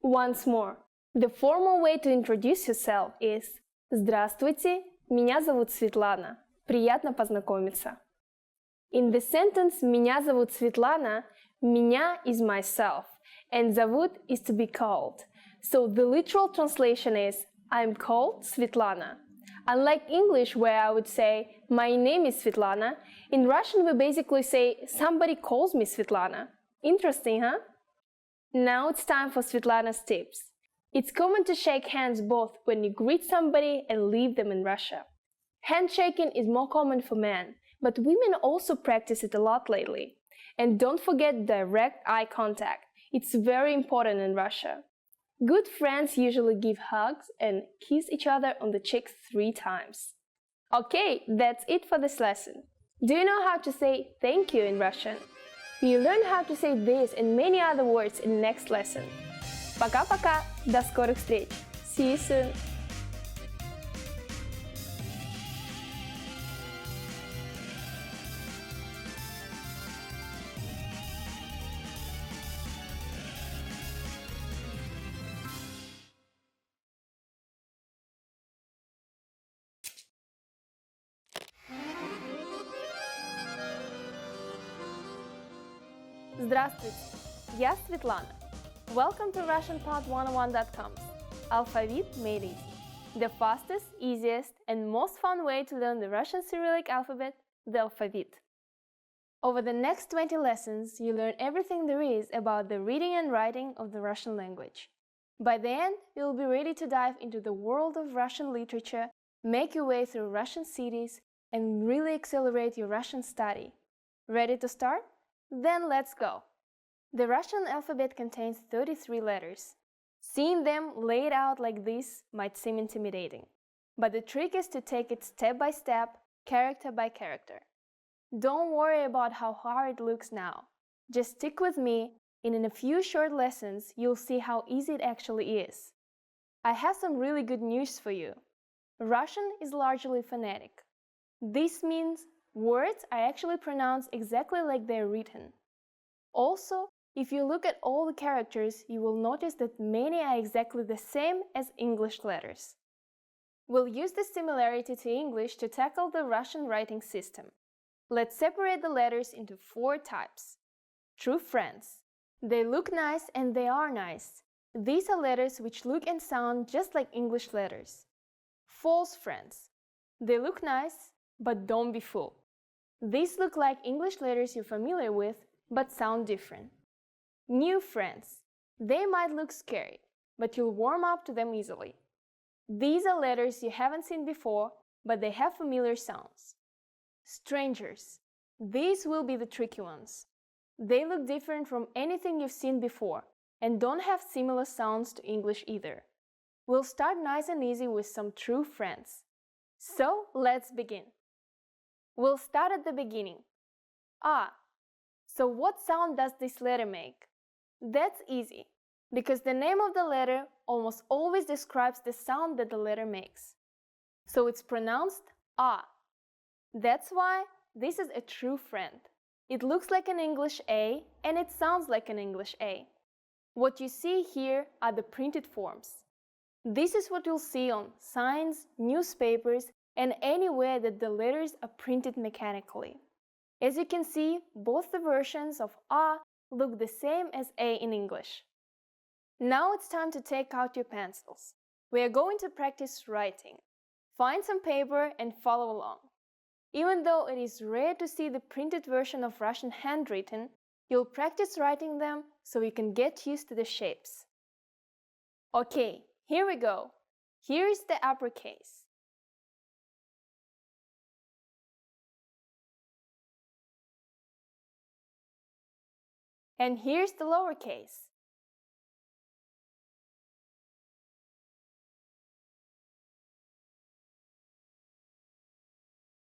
Once more, the formal way to introduce yourself is «Здравствуйте, меня зовут Светлана. Приятно познакомиться». In the sentence «Меня зовут Светлана», «меня» is myself, and «зовут» is to be called. So the literal translation is I'm called Svetlana. Unlike English, where I would say, my name is Svetlana, in Russian we basically say, somebody calls me Svetlana. Interesting, huh? Now it's time for Svetlana's tips. It's common to shake hands both when you greet somebody and leave them in Russia. Handshaking is more common for men, but women also practice it a lot lately. And don't forget direct eye contact. It's very important in Russia. Good friends usually give hugs and kiss each other on the cheeks 3 times. Okay, that's it for this lesson. Do you know how to say thank you in Russian? You'll learn how to say this and many other words in the next lesson. Пока-пока! До скорых встреч! See you soon! Здравствуйте! Я Светлана. Welcome to RussianPod101.com's Alphabet Made Easy, the fastest, easiest, and most fun way to learn the Russian Cyrillic alphabet, the alphabet. Over the next 20 lessons, you learn everything there is about the reading and writing of the Russian language. By the end, you'll be ready to dive into the world of Russian literature, make your way through Russian cities, and really accelerate your Russian study. Ready to start? Then let's go! The Russian alphabet contains 33 letters. Seeing them laid out like this might seem intimidating, but the trick is to take it step by step, character by character. Don't worry about how hard it looks now. Just stick with me, and in a few short lessons, you'll see how easy it actually is. I have some really good news for you. Russian is largely phonetic. This means words are actually pronounced exactly like they're written. Also, if you look at all the characters, you will notice that many are exactly the same as English letters. We'll use this similarity to English to tackle the Russian writing system. Let's separate the letters into 4 types. True friends. They look nice and they are nice. These are letters which look and sound just like English letters. False friends. They look nice, but don't be fooled. These look like English letters you're familiar with, but sound different. New friends. They might look scary, but you'll warm up to them easily. These are letters you haven't seen before, but they have familiar sounds. Strangers. These will be the tricky ones. They look different from anything you've seen before, and don't have similar sounds to English either. We'll start nice and easy with some true friends. So, let's begin. We'll start at the beginning. Ah. So what sound does this letter make? That's easy, because the name of the letter almost always describes the sound that the letter makes. So it's pronounced ah. That's why this is a true friend. It looks like an English A and it sounds like an English A. What you see here are the printed forms. This is what you'll see on signs, newspapers, and anywhere that the letters are printed mechanically. As you can see, both the versions of A look the same as A in English. Now it's time to take out your pencils. We are going to practice writing. Find some paper and follow along. Even though it is rare to see the printed version of Russian handwritten, you'll practice writing them so you can get used to the shapes. Okay, here we go. Here is the uppercase. And here's the lowercase.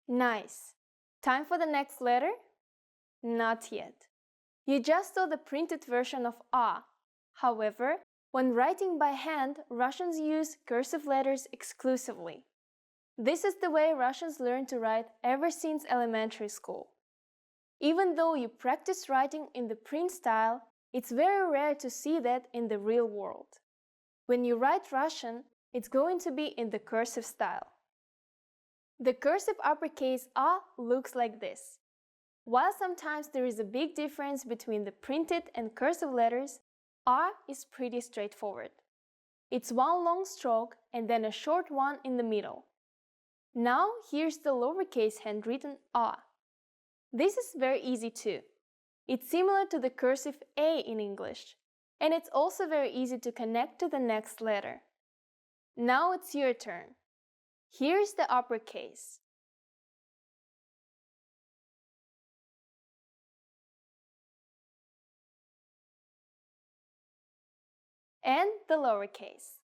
Nice. Time for the next letter? Not yet. You just saw the printed version of A. However, when writing by hand, Russians use cursive letters exclusively. This is the way Russians learn to write ever since elementary school. Even though you practice writing in the print style, it's very rare to see that in the real world. When you write Russian, it's going to be in the cursive style. The cursive uppercase A looks like this. While sometimes there is a big difference between the printed and cursive letters, R is pretty straightforward. It's one long stroke and then a short one in the middle. Now here's the lowercase handwritten A. This is very easy too. It's similar to the cursive A in English, and it's also very easy to connect to the next letter. Now it's your turn. Here's the uppercase. And the lowercase.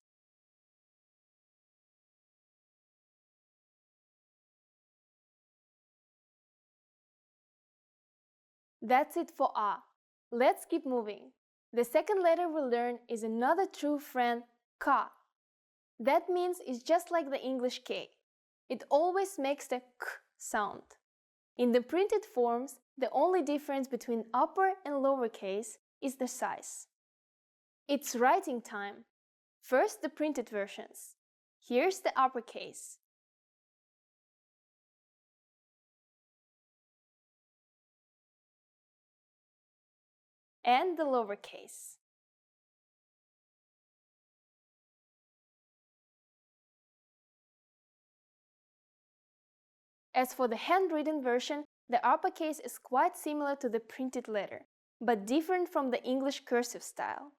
That's it for A. Let's keep moving. The second letter we'll learn is another true friend, K. That means it's just like the English K. It always makes the K sound. In the printed forms, the only difference between upper and lowercase is the size. It's writing time. First, the printed versions. Here's the uppercase. and the lowercase. As for the handwritten version, the uppercase is quite similar to the printed letter, but different from the English cursive style.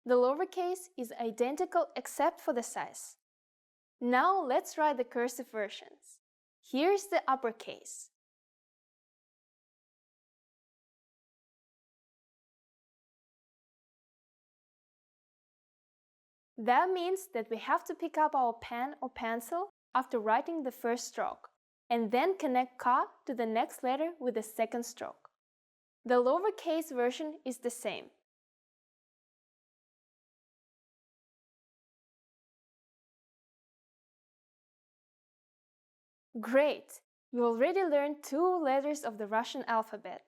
The lowercase is identical except for the size. Now let's write the cursive versions. Here's the uppercase. That means that we have to pick up our pen or pencil after writing the first stroke, and then connect ka to the next letter with the second stroke. The lowercase version is the same. Great! You already learned 2 letters of the Russian alphabet.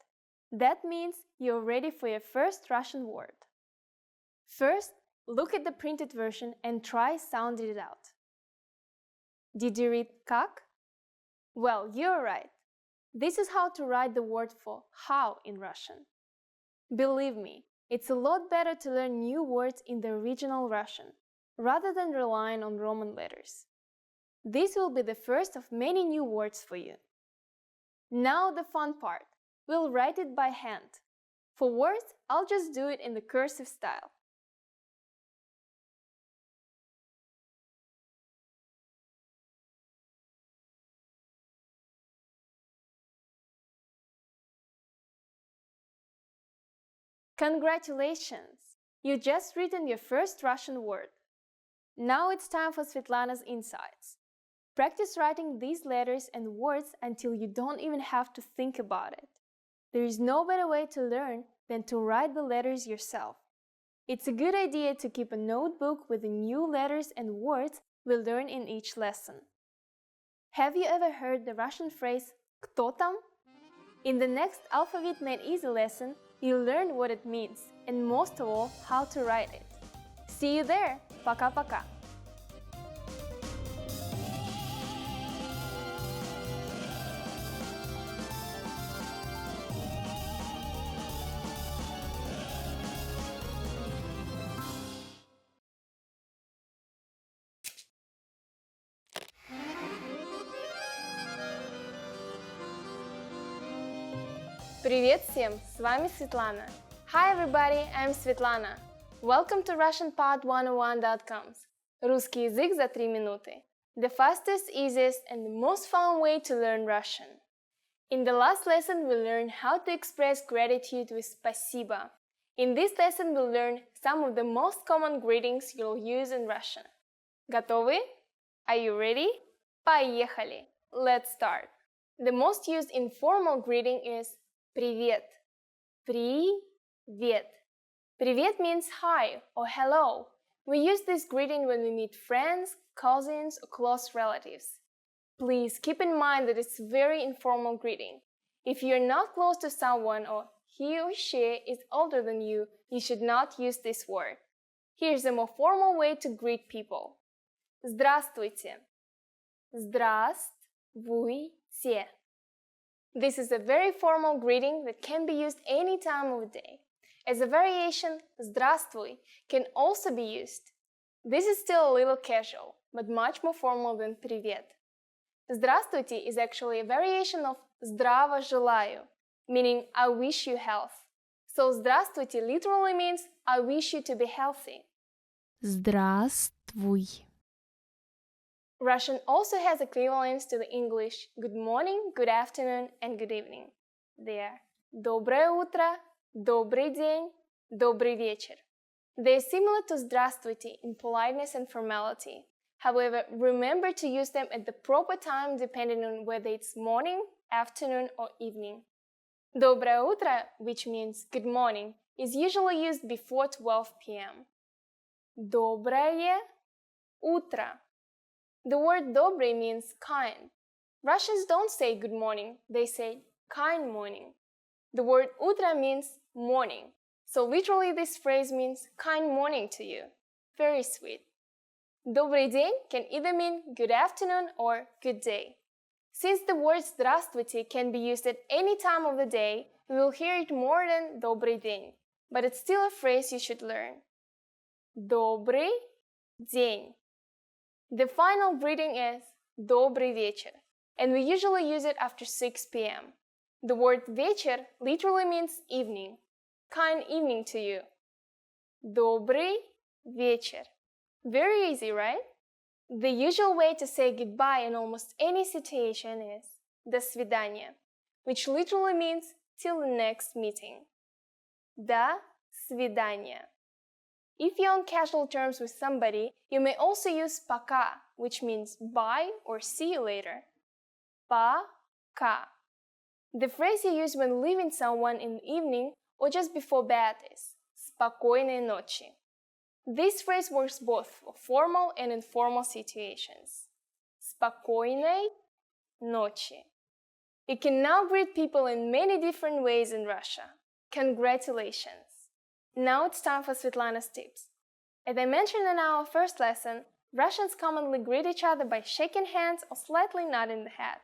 That means you're ready for your first Russian word. First, look at the printed version and try sounding it out. Did you read как? Well, you're right. This is how to write the word for how in Russian. Believe me, it's a lot better to learn new words in the original Russian, rather than relying on Roman letters. This will be the first of many new words for you. Now the fun part. We'll write it by hand. For words, I'll just do it in the cursive style. Congratulations! You just written your first Russian word. Now it's time for Svetlana's insights. Practice writing these letters and words until you don't even have to think about it. There is no better way to learn than to write the letters yourself. It's a good idea to keep a notebook with the new letters and words we learn in each lesson. Have you ever heard the Russian phrase «Кто там?» In the next Alphabet Made Easy lesson, you'll learn what it means and most of all, how to write it. See you there! Пока-пока! Привет всем! С вами Светлана. Hi everybody, I'm Svetlana. Welcome to RussianPod101.com's Русский язык за 3 минуты. The fastest, easiest, and the most fun way to learn Russian. In the last lesson, we learned how to express gratitude with спасибо. In this lesson, we'll learn some of the most common greetings you'll use in Russian. Готовы? Are you ready? Поехали! Let's start. The most used informal greeting is Привет. Привет. Привет means hi or hello. We use this greeting when we meet friends, cousins, or close relatives. Please keep in mind that it's a very informal greeting. If you're not close to someone or he or she is older than you, you should not use this word. Here's a more formal way to greet people. Здравствуйте. Здравствуйте. This is a very formal greeting that can be used any time of the day. As a variation, здравствуй can also be used. This is still a little casual, but much more formal than привет. Здравствуйте is actually a variation of здраво желаю, meaning I wish you health. So здравствуйте literally means I wish you to be healthy. Здравствуй. Russian also has equivalents to the English good morning, good afternoon, and good evening. They are доброе утро, добрый день, добрый вечер. They are similar to здравствуйте in politeness and formality. However, remember to use them at the proper time depending on whether it's morning, afternoon, or evening. Доброе утро, which means good morning, is usually used before 12 p.m. Доброе утро. The word добрый means kind. Russians don't say good morning, they say kind morning. The word утро means morning. So literally this phrase means kind morning to you. Very sweet. Добрый день can either mean good afternoon or good day. Since the word здравствуйте can be used at any time of the day, we will hear it more than добрый день. but it's still a phrase you should learn. Добрый день. The final greeting is Добрый вечер, and we usually use it after 6 p.m. The word вечер literally means evening. Kind evening to you. Добрый вечер. Very easy, right? The usual way to say goodbye in almost any situation is До свидания, which literally means till the next meeting. До свидания. If you're on casual terms with somebody, you may also use пока, which means bye or see you later. Пока. The phrase you use when leaving someone in the evening or just before bed is спокойной ночи. This phrase works both for formal and informal situations. Спокойной ночи. You can now greet people in many different ways in Russia. Congratulations! Now it's time for Svetlana's tips. As I mentioned in our first lesson, Russians commonly greet each other by shaking hands or slightly nodding the head.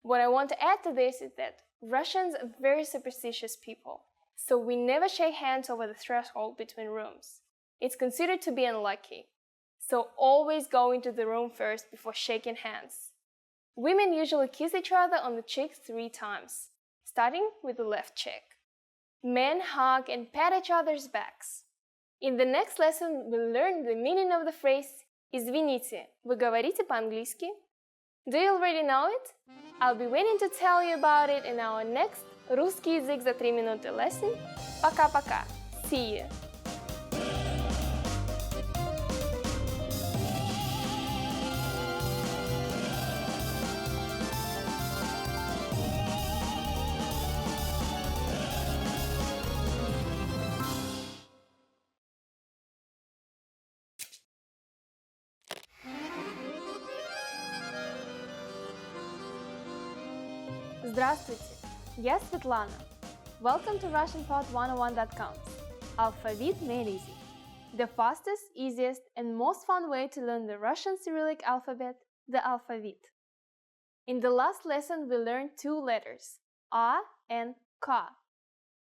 What I want to add to this is that Russians are very superstitious people, so we never shake hands over the threshold between rooms. It's considered to be unlucky. So always go into the room first before shaking hands. Women usually kiss each other on the cheek 3 times, starting with the left cheek. Men hug and pat each other's backs. In the next lesson, we'll learn the meaning of the phrase «Извините, вы говорите по-английски?» Do you already know it? I'll be waiting to tell you about it in our next «Русский язык за 3 минуты» lesson. Пока-пока. See you. Здравствуйте, я Светлана. Welcome to RussianPod101.com. Alphabet made easy. The fastest, easiest, and most fun way to learn the Russian Cyrillic alphabet, the alphabet. In the last lesson, we learned 2 letters, A and K.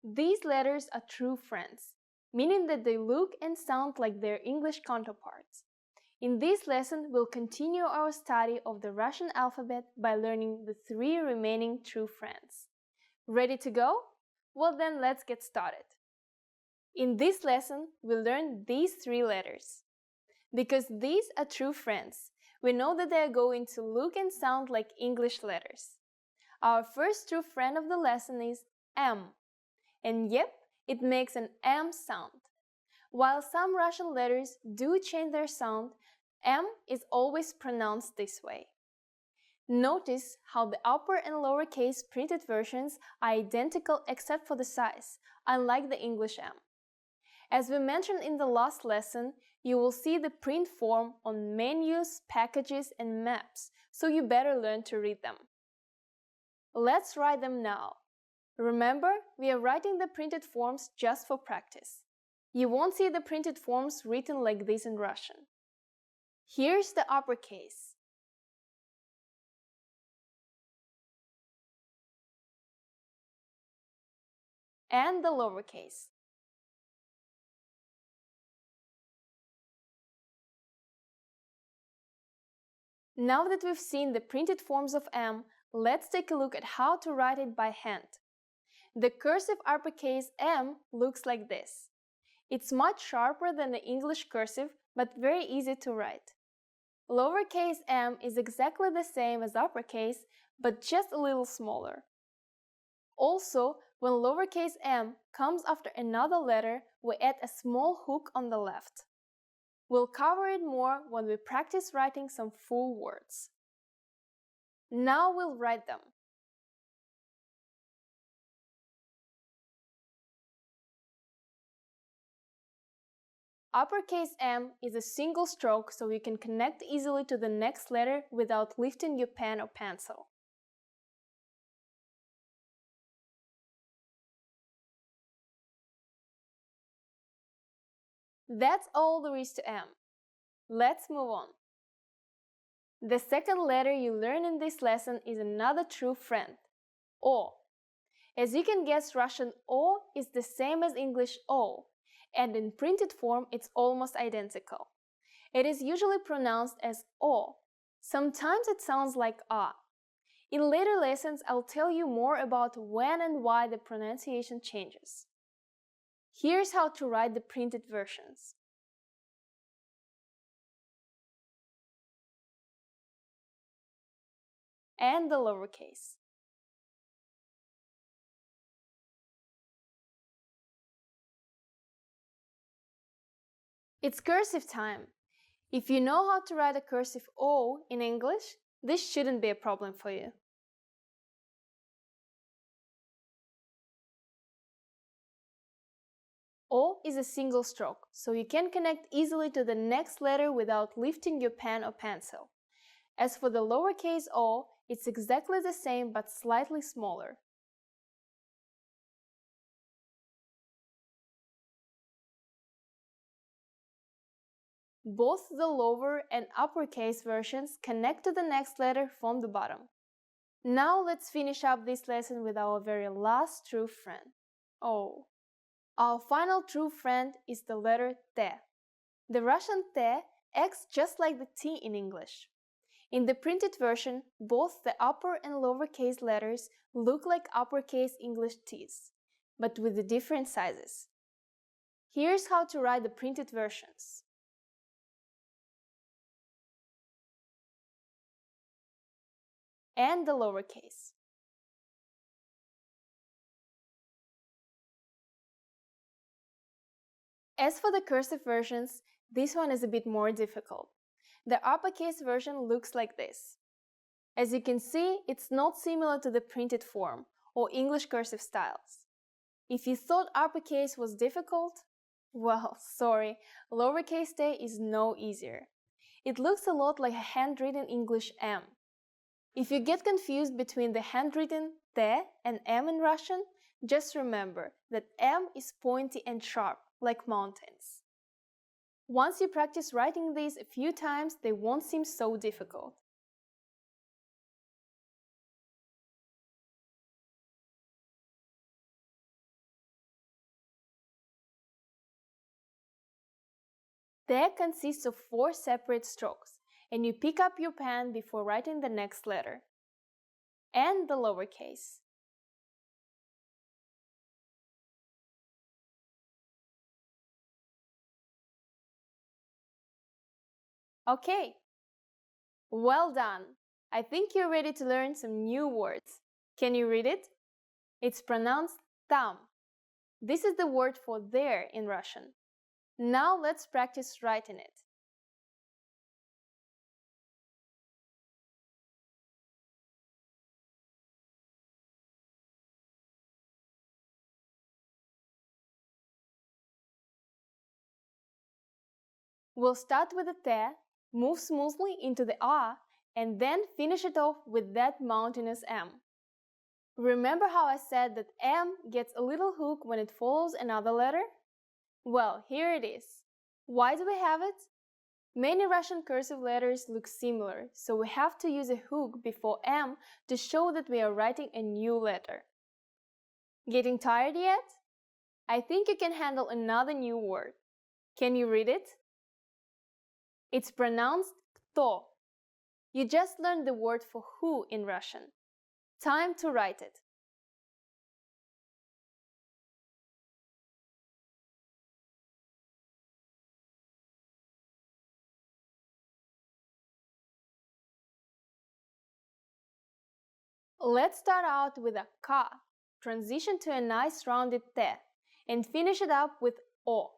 These letters are true friends, meaning that they look and sound like their English counterparts. In this lesson, we'll continue our study of the Russian alphabet by learning the 3 remaining true friends. Ready to go? Well then, let's get started. In this lesson, we'll learn these 3 letters. Because these are true friends, we know that they are going to look and sound like English letters. Our first true friend of the lesson is M. And yep, it makes an M sound. While some Russian letters do change their sound, M is always pronounced this way. Notice how the upper and lowercase printed versions are identical except for the size, unlike the English M. As we mentioned in the last lesson, you will see the print form on menus, packages, and maps, so you better learn to read them. Let's write them now. Remember, we are writing the printed forms just for practice. You won't see the printed forms written like this in Russian. Here's the uppercase. And the lowercase. Now that we've seen the printed forms of M, let's take a look at how to write it by hand. The cursive uppercase M looks like this. It's much sharper than the English cursive, but very easy to write. Lowercase m is exactly the same as uppercase, but just a little smaller. Also, when lowercase m comes after another letter, we add a small hook on the left. We'll cover it more when we practice writing some full words. Now we'll write them. Uppercase M is a single stroke, so you can connect easily to the next letter without lifting your pen or pencil. That's all there is to M. Let's move on. The second letter you learn in this lesson is another true friend, O. As you can guess, Russian O is the same as English O, and in printed form it's almost identical. It is usually pronounced as O. Sometimes it sounds like A. In later lessons, I'll tell you more about when and why the pronunciation changes. Here's how to write the printed versions. And the lowercase. It's cursive time. If you know how to write a cursive O in English, this shouldn't be a problem for you. O is a single stroke, so you can connect easily to the next letter without lifting your pen or pencil. As for the lowercase o, it's exactly the same but slightly smaller. Both the lower and uppercase versions connect to the next letter from the bottom. Now let's finish up this lesson with our very last true friend, O. Our final true friend is the letter T. The Russian T acts just like the T in English. In the printed version, both the upper and lowercase letters look like uppercase English T's, but with the different sizes. Here's how to write the printed versions. And the lowercase. As for the cursive versions, this one is a bit more difficult. The uppercase version looks like this. As you can see, it's not similar to the printed form or English cursive styles. If you thought uppercase was difficult, well, sorry, lowercase t is no easier. It looks a lot like a handwritten English M. If you get confused between the handwritten T and M in Russian, just remember that M is pointy and sharp, like mountains. Once you practice writing these a few times, they won't seem so difficult. T consists of 4 separate strokes, and you pick up your pen before writing the next letter. And the lowercase. Okay, well done! I think you're ready to learn some new words. Can you read it? It's pronounced tam. This is the word for there in Russian. Now let's practice writing it. We'll start with the T, move smoothly into the A, and then finish it off with that mountainous M. Remember how I said that M gets a little hook when it follows another letter? Well, here it is. Why do we have it? Many Russian cursive letters look similar, so we have to use a hook before M to show that we are writing a new letter. Getting tired yet? I think you can handle another new word. Can you read it? It's pronounced kto. You just learned the word for who in Russian. Time to write it. Let's start out with a ka, transition to a nice rounded te, and finish it up with o.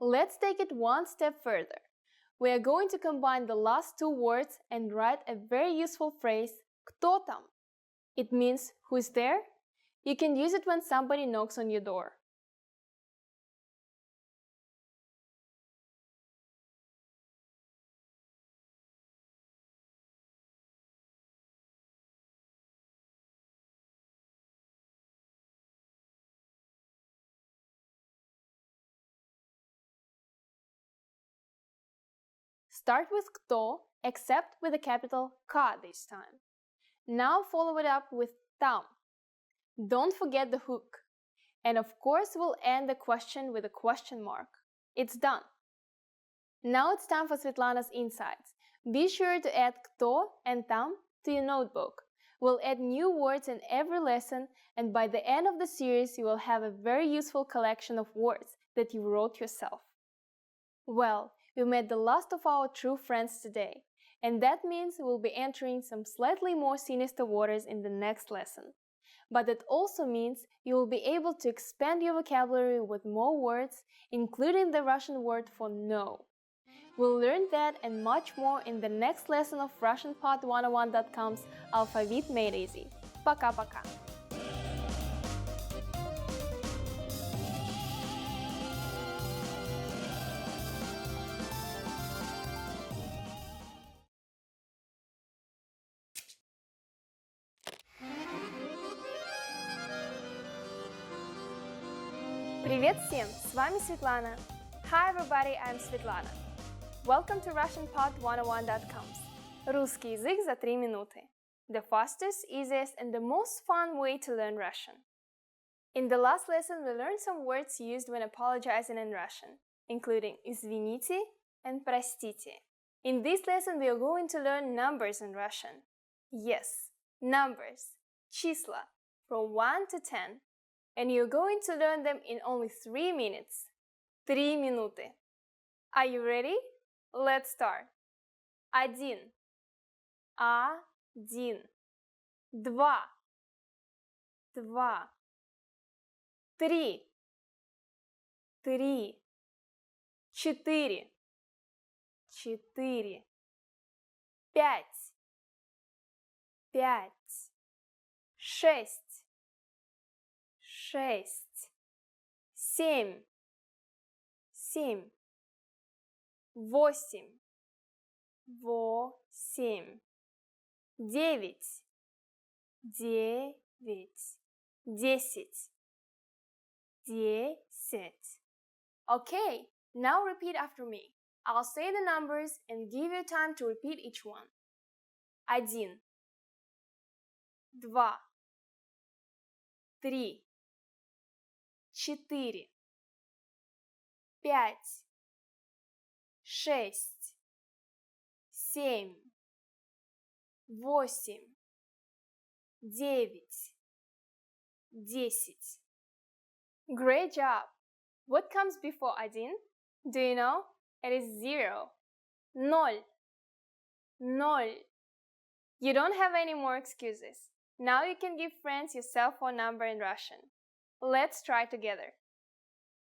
Let's take it one step further. We are going to combine the last 2 words and write a very useful phrase, kto tam. It means who's there? You can use it when somebody knocks on your door. Start with kto, except with a capital K this time. Now follow it up with tam. Don't forget the hook. And of course, we'll end the question with a question mark. It's done. Now it's time for Svetlana's insights. Be sure to add кто and там to your notebook. We'll add new words in every lesson, and by the end of the series, you will have a very useful collection of words that you wrote yourself. Well, we met the last of our true friends today, and that means we'll be entering some slightly more sinister waters in the next lesson. But it also means you will be able to expand your vocabulary with more words, including the Russian word for no. We'll learn that and much more in the next lesson of RussianPod101.com's Alphabet Made Easy. Пока-пока! Привет всем! С вами Светлана. Hi everybody, I'm Svetlana. Welcome to RussianPod101.com's Русский язык за 3 минуты. The fastest, easiest, and the most fun way to learn Russian. In the last lesson, we learned some words used when apologizing in Russian, including извините and простите. In this lesson, we are going to learn numbers in Russian. Yes, numbers, числа, from 1 to 10. And you're going to learn them in only 3 minutes. 3 минуты. Are you ready? Let's start. 1. 1. 2. 2. 3. 3. 4. 4. 5. 5. 6. 6. 7. 7. 8. 8. 9. 9. 10. 10. Okay, now repeat after me. I'll say the numbers and give you time to repeat each one. 1. 2. 3. 4. 5. 6. 7. 8. 9. 10. Great job! What comes before 1? Do you know? It is 0. Ноль. Ноль. You don't have any more excuses. Now you can give friends your cell phone number in Russian. Let's try together.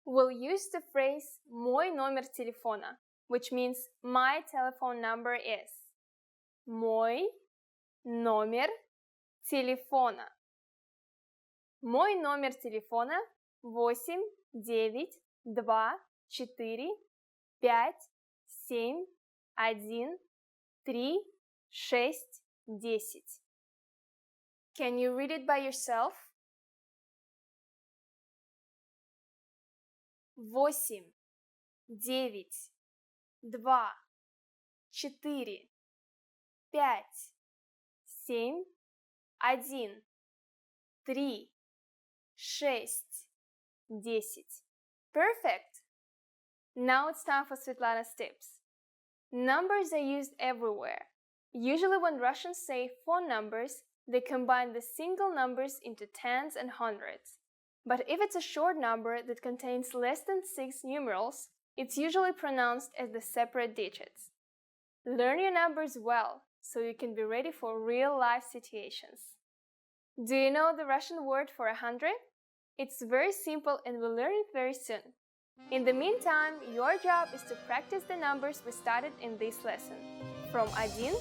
We'll use the phrase «мой номер телефона», which means my telephone number is. Мой номер телефона. Мой номер телефона 8 9 2 4 5 7 1 3 6 10. Can you read it by yourself? 8 9 2 4 5 7 1 3 6 10. Perfect! Now it's time for Svetlana's tips. Numbers are used everywhere. Usually when Russians say phone numbers, they combine the single numbers into tens and hundreds. But if it's a short number that contains less than 6 numerals, it's usually pronounced as the separate digits. Learn your numbers well, so you can be ready for real-life situations. Do you know the Russian word for 100? It's very simple and we'll learn it very soon. In the meantime, your job is to practice the numbers we studied in this lesson, from 1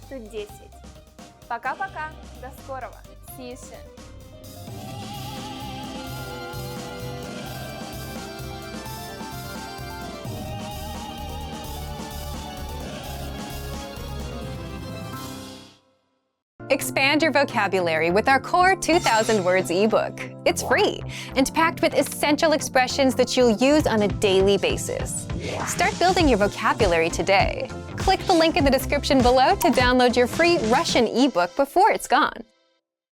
to 10. Пока-пока! До скорого! See you soon! Expand your vocabulary with our Core 2000 Words ebook. It's free and packed with essential expressions that you'll use on a daily basis. Start building your vocabulary today. Click the link in the description below to download your free Russian ebook before it's gone.